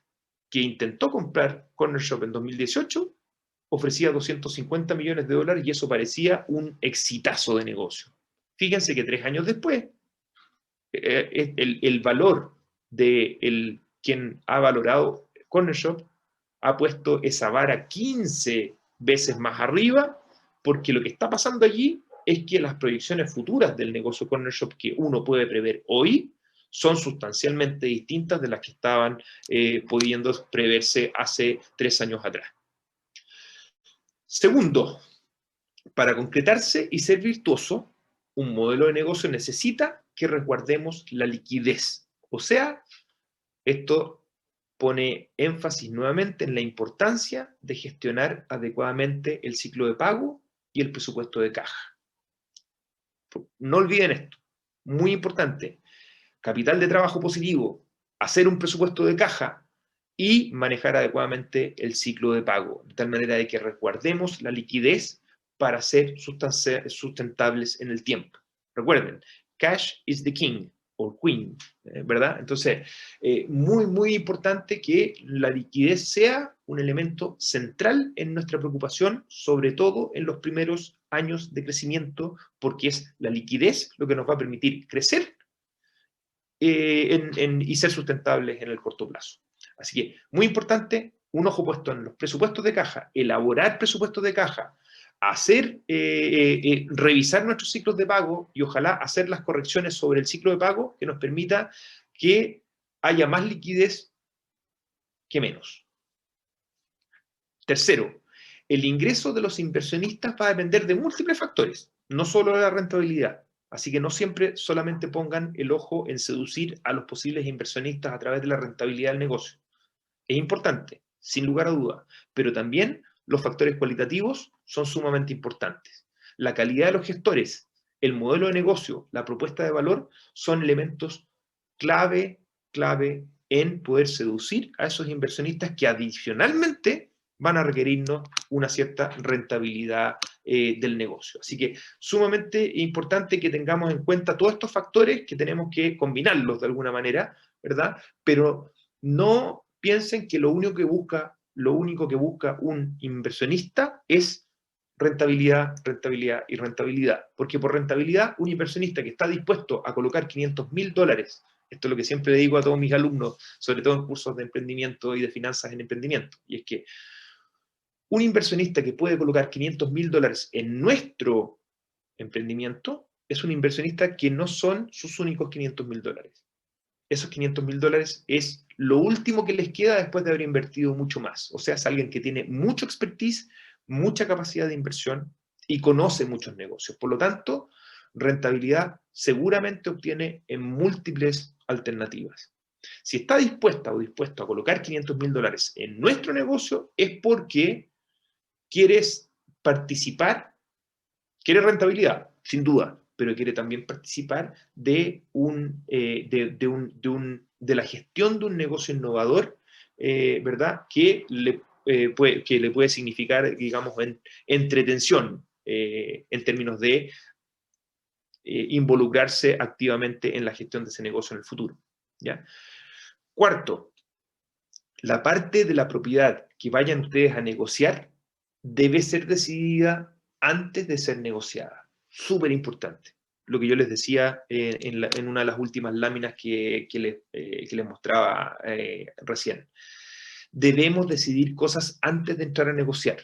que intentó comprar Corner Shop en 2018, ofrecía 250 millones de dólares y eso parecía un exitazo de negocio. Fíjense que 3 años después, el valor de quien ha valorado Corner Shop ha puesto esa vara 15 veces más arriba, porque lo que está pasando allí es que las proyecciones futuras del negocio Corner Shop que uno puede prever hoy son sustancialmente distintas de las que estaban pudiendo preverse hace 3 años atrás. Segundo, para concretarse y ser virtuoso, un modelo de negocio necesita que resguardemos la liquidez. O sea, esto pone énfasis nuevamente en la importancia de gestionar adecuadamente el ciclo de pago y el presupuesto de caja. No olviden esto, muy importante. Capital de trabajo positivo, hacer un presupuesto de caja y manejar adecuadamente el ciclo de pago, de tal manera de que resguardemos la liquidez para ser sustentables en el tiempo. Recuerden, cash is the king o queen, ¿verdad? Entonces, muy importante que la liquidez sea un elemento central en nuestra preocupación, sobre todo en los primeros años de crecimiento, porque es la liquidez lo que nos va a permitir crecer y ser sustentables en el corto plazo. Así que, muy importante, un ojo puesto en los presupuestos de caja, elaborar presupuestos de caja, revisar nuestros ciclos de pago y ojalá hacer las correcciones sobre el ciclo de pago que nos permita que haya más liquidez que menos. Tercero, el ingreso de los inversionistas va a depender de múltiples factores, no solo de la rentabilidad. Así que no siempre solamente pongan el ojo en seducir a los posibles inversionistas a través de la rentabilidad del negocio. Es importante, sin lugar a duda, pero también los factores cualitativos son sumamente importantes. La calidad de los gestores, el modelo de negocio, la propuesta de valor son elementos clave en poder seducir a esos inversionistas que adicionalmente van a requerirnos una cierta rentabilidad del negocio. Así que sumamente importante que tengamos en cuenta todos estos factores que tenemos que combinarlos de alguna manera, ¿verdad? Pero no piensen que lo único que busca un inversionista es rentabilidad, rentabilidad y rentabilidad. Porque por rentabilidad, un inversionista que está dispuesto a colocar $500.000, esto es lo que siempre le digo a todos mis alumnos, sobre todo en cursos de emprendimiento y de finanzas en emprendimiento, y es que un inversionista que puede colocar $500.000 en nuestro emprendimiento es un inversionista que no son sus únicos $500.000. Esos $500.000 es lo último que les queda después de haber invertido mucho más. O sea, es alguien que tiene mucho expertise, mucha capacidad de inversión y conoce muchos negocios. Por lo tanto, rentabilidad seguramente obtiene en múltiples alternativas. Si está dispuesta o dispuesto a colocar $500.000 en nuestro negocio, es porque quieres participar, quieres rentabilidad, sin duda, pero quiere también participar de la gestión de un negocio innovador, ¿verdad? Que le puede significar, digamos, entretención, en términos de involucrarse activamente en la gestión de ese negocio en el futuro, ¿ya? Cuarto, la parte de la propiedad que vayan ustedes a negociar debe ser decidida antes de ser negociada. Súper importante. Lo que yo les decía en una de las últimas láminas que les mostraba recién. Debemos decidir cosas antes de entrar a negociar.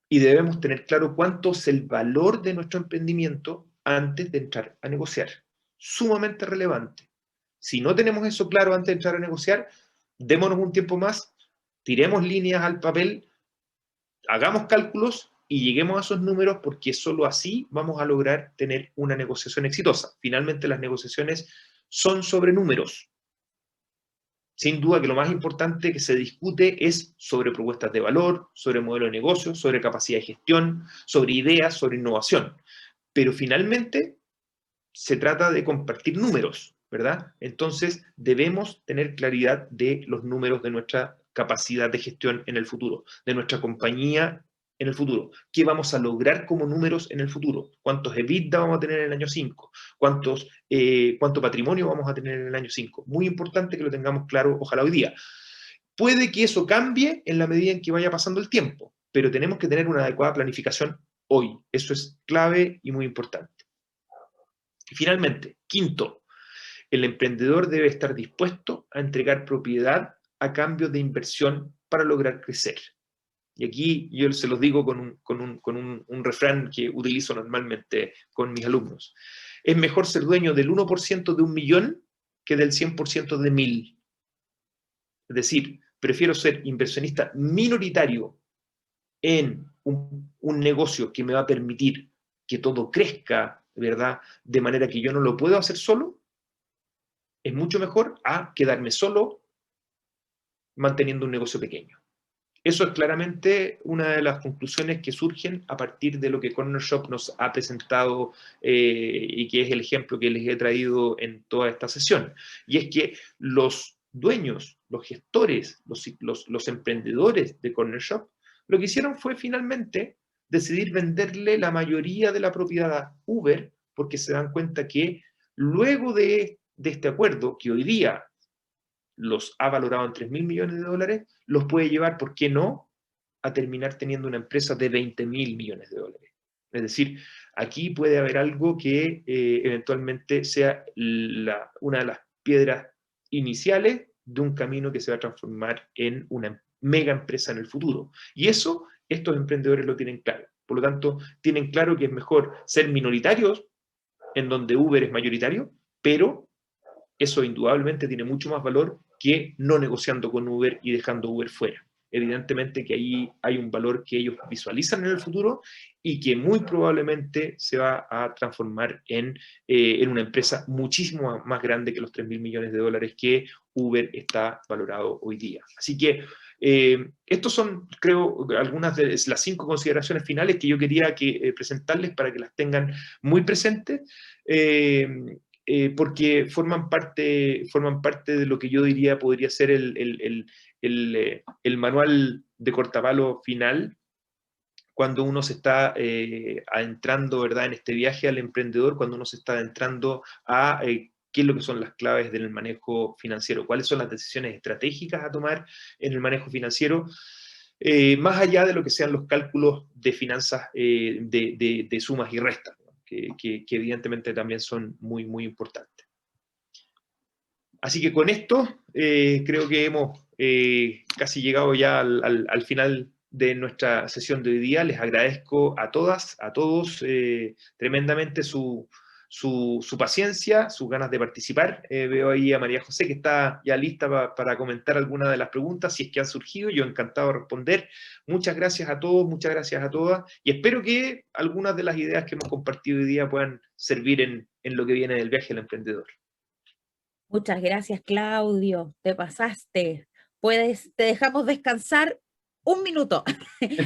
Y debemos tener claro cuánto es el valor de nuestro emprendimiento antes de entrar a negociar. Sumamente relevante. Si no tenemos eso claro antes de entrar a negociar, démonos un tiempo más, tiremos líneas al papel, hagamos cálculos y lleguemos a esos números, porque solo así vamos a lograr tener una negociación exitosa. Finalmente, las negociaciones son sobre números. Sin duda que lo más importante que se discute es sobre propuestas de valor, sobre modelo de negocio, sobre capacidad de gestión, sobre ideas, sobre innovación. Pero finalmente se trata de compartir números, ¿verdad? Entonces debemos tener claridad de los números de nuestra capacidad de gestión en el futuro, de nuestra compañía en el futuro. ¿Qué vamos a lograr como números en el futuro? ¿Cuántos EBITDA vamos a tener en el año 5? ¿Cuánto patrimonio vamos a tener en el año 5? Muy importante que lo tengamos claro, ojalá hoy día. Puede que eso cambie en la medida en que vaya pasando el tiempo, pero tenemos que tener una adecuada planificación hoy. Eso es clave y muy importante. Y finalmente, quinto, el emprendedor debe estar dispuesto a entregar propiedad a cambio de inversión para lograr crecer. Y aquí yo se los digo con un refrán que utilizo normalmente con mis alumnos. Es mejor ser dueño del 1% de 1.000.000 que del 100% de 1.000. Es decir, prefiero ser inversionista minoritario en un negocio que me va a permitir que todo crezca, ¿verdad? De manera que yo no lo puedo hacer solo. Es mucho mejor a quedarme solo manteniendo un negocio pequeño. Eso es claramente una de las conclusiones que surgen a partir de lo que Cornershop nos ha presentado y que es el ejemplo que les he traído en toda esta sesión. Y es que los dueños, los gestores, los emprendedores de Cornershop, lo que hicieron fue finalmente decidir venderle la mayoría de la propiedad a Uber, porque se dan cuenta que luego de este acuerdo, que hoy día los ha valorado en $3.000 millones, los puede llevar, ¿por qué no?, a terminar teniendo una empresa de $20.000 millones. Es decir, aquí puede haber algo que eventualmente sea una de las piedras iniciales de un camino que se va a transformar en una mega empresa en el futuro. Y eso, estos emprendedores lo tienen claro. Por lo tanto, tienen claro que es mejor ser minoritarios, en donde Uber es mayoritario, pero eso indudablemente tiene mucho más valor que no negociando con Uber y dejando Uber fuera. Evidentemente que ahí hay un valor que ellos visualizan en el futuro y que muy probablemente se va a transformar en una empresa muchísimo más grande que los $3.000 millones que Uber está valorado hoy día. Así que estos son, creo, algunas de las 5 consideraciones finales que yo quería presentarles para que las tengan muy presentes. Porque forman parte de lo que yo diría podría ser el manual de cortapalo final cuando uno se está adentrando, ¿verdad?, en este viaje al emprendedor, cuando uno se está adentrando a qué es lo que son las claves del manejo financiero, cuáles son las decisiones estratégicas a tomar en el manejo financiero, más allá de lo que sean los cálculos de finanzas de sumas y restas, ¿no?, que evidentemente también son muy, muy importantes. Así que con esto creo que hemos casi llegado ya al final de nuestra sesión de hoy día. Les agradezco a todas, a todos tremendamente su paciencia, sus ganas de participar. Veo ahí a María José que está ya lista para comentar algunas de las preguntas, si es que han surgido. Yo encantado de responder. Muchas gracias a todos, muchas gracias a todas, y espero que algunas de las ideas que hemos compartido hoy día puedan servir en lo que viene del viaje al emprendedor. Muchas gracias, Claudio. Te pasaste. Te dejamos descansar un minuto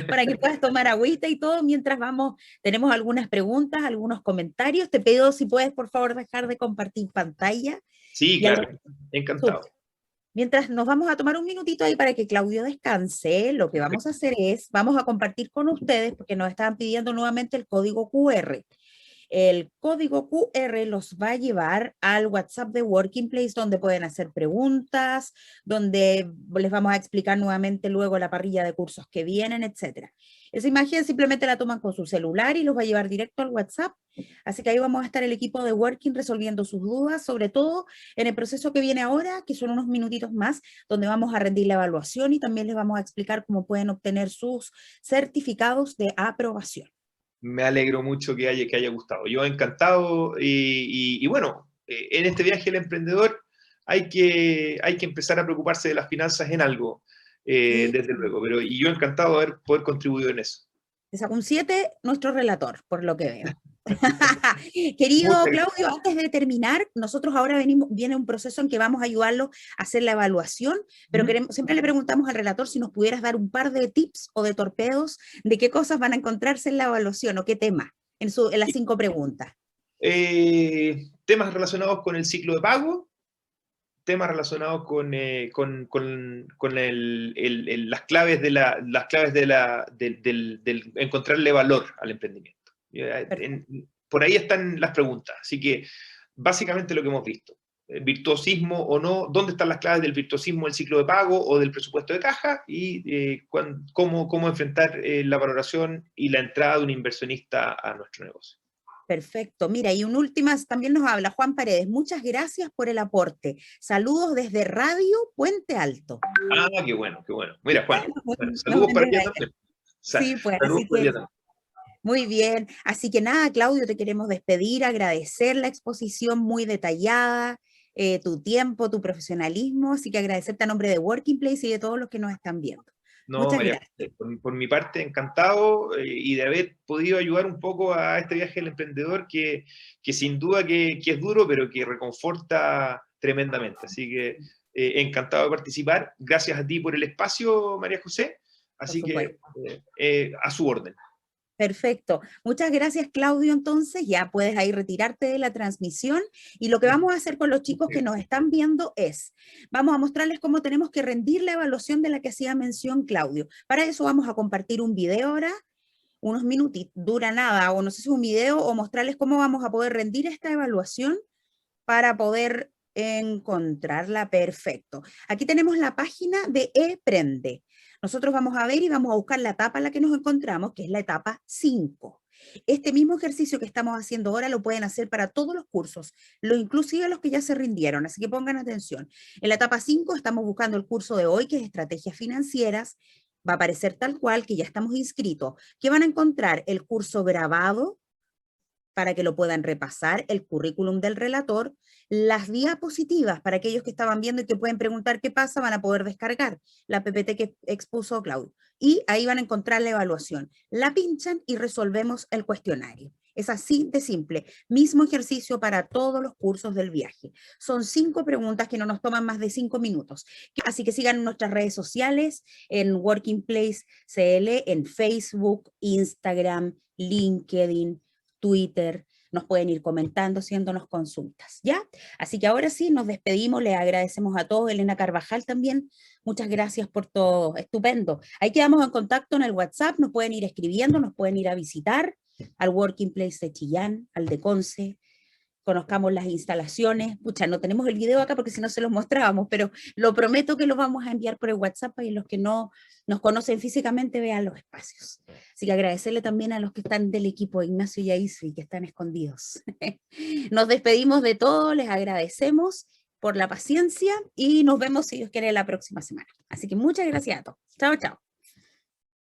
para que puedas tomar agüita y todo mientras vamos. Tenemos algunas preguntas, algunos comentarios. Te pido si puedes, por favor, dejar de compartir pantalla. Sí, claro. Encantado. Mientras nos vamos a tomar un minutito ahí para que Claudio descanse, lo que vamos a hacer es, vamos a compartir con ustedes, porque nos estaban pidiendo nuevamente el código QR. El código QR los va a llevar al WhatsApp de Working Place, donde pueden hacer preguntas, donde les vamos a explicar nuevamente luego la parrilla de cursos que vienen, etc. Esa imagen simplemente la toman con su celular y los va a llevar directo al WhatsApp. Así que ahí vamos a estar el equipo de Working resolviendo sus dudas, sobre todo en el proceso que viene ahora, que son unos minutitos más, donde vamos a rendir la evaluación y también les vamos a explicar cómo pueden obtener sus certificados de aprobación. Me alegro mucho que haya gustado. Yo encantado y bueno, en este viaje del emprendedor hay que empezar a preocuparse de las finanzas en algo, Sí. desde luego, y yo encantado de poder contribuir en eso. Te sacó un 7 nuestro relator, por lo que veo. Querido Claudio, antes de terminar, nosotros ahora viene un proceso en que vamos a ayudarlo a hacer la evaluación, pero siempre le preguntamos al relator si nos pudieras dar un par de tips o de torpedos de qué cosas van a encontrarse en la evaluación o qué tema en las 5 preguntas. Temas relacionados con el ciclo de pago, temas relacionados con las claves del encontrarle valor al emprendimiento. Por ahí están las preguntas. Así que, básicamente lo que hemos visto. Virtuosismo o no, ¿dónde están las claves del virtuosismo del ciclo de pago o del presupuesto de caja? Y cómo enfrentar la valoración y la entrada de un inversionista a nuestro negocio. Perfecto. Mira, y un último también nos habla Juan Paredes. Muchas gracias por el aporte. Saludos desde Radio Puente Alto. Ah, qué bueno, qué bueno. Mira, Juan, saludos para allá también. Sí, pues, así que, muy bien. Así que nada, Claudio, te queremos despedir, agradecer la exposición muy detallada, tu tiempo, tu profesionalismo, así que agradecerte a nombre de Working Place y de todos los que nos están viendo. No, muchas María, gracias. Por mi parte, encantado y de haber podido ayudar un poco a este viaje del emprendedor que sin duda que es duro, pero que reconforta tremendamente. Así que encantado de participar. Gracias a ti por el espacio, María José. Así que a su orden. Perfecto. Muchas gracias, Claudio. Entonces, ya puedes ahí retirarte de la transmisión. Y lo que vamos a hacer con los chicos que nos están viendo es, vamos a mostrarles cómo tenemos que rendir la evaluación de la que hacía mención Claudio. Para eso vamos a compartir un video ahora, unos minutitos, dura nada, o no sé si es un video, o mostrarles cómo vamos a poder rendir esta evaluación para poder encontrarla. Perfecto. Aquí tenemos la página de ePrende. Nosotros vamos a ver y vamos a buscar la etapa en la que nos encontramos, que es la etapa 5. Este mismo ejercicio que estamos haciendo ahora lo pueden hacer para todos los cursos, inclusive los que ya se rindieron, así que pongan atención. En la etapa 5 estamos buscando el curso de hoy, que es Estrategias Financieras. Va a aparecer tal cual, que ya estamos inscritos. ¿Qué van a encontrar? El curso grabado, para que lo puedan repasar, el currículum del relator, las diapositivas para aquellos que estaban viendo y que pueden preguntar qué pasa, van a poder descargar la PPT que expuso Claudio. Y ahí van a encontrar la evaluación. La pinchan y resolvemos el cuestionario. Es así de simple. Mismo ejercicio para todos los cursos del viaje. Son 5 preguntas que no nos toman más de 5 minutos. Así que sigan en nuestras redes sociales, en Working Place CL, en Facebook, Instagram, LinkedIn, Twitter, nos pueden ir comentando, haciéndonos consultas, ¿ya? Así que ahora sí, nos despedimos, les agradecemos a todos, Elena Carvajal también, muchas gracias por todo, estupendo. Ahí quedamos en contacto en el WhatsApp, nos pueden ir escribiendo, nos pueden ir a visitar al Working Place de Chillán, al de Conce, conozcamos las instalaciones. Pucha, no tenemos el video acá porque si no se los mostrábamos, pero lo prometo que los vamos a enviar por el WhatsApp y los que no nos conocen físicamente vean los espacios. Así que agradecerle también a los que están del equipo, Ignacio y Aisri, que están escondidos. Nos despedimos de todo, les agradecemos por la paciencia y nos vemos, si Dios quiere, la próxima semana. Así que muchas gracias a todos. Chao, chao.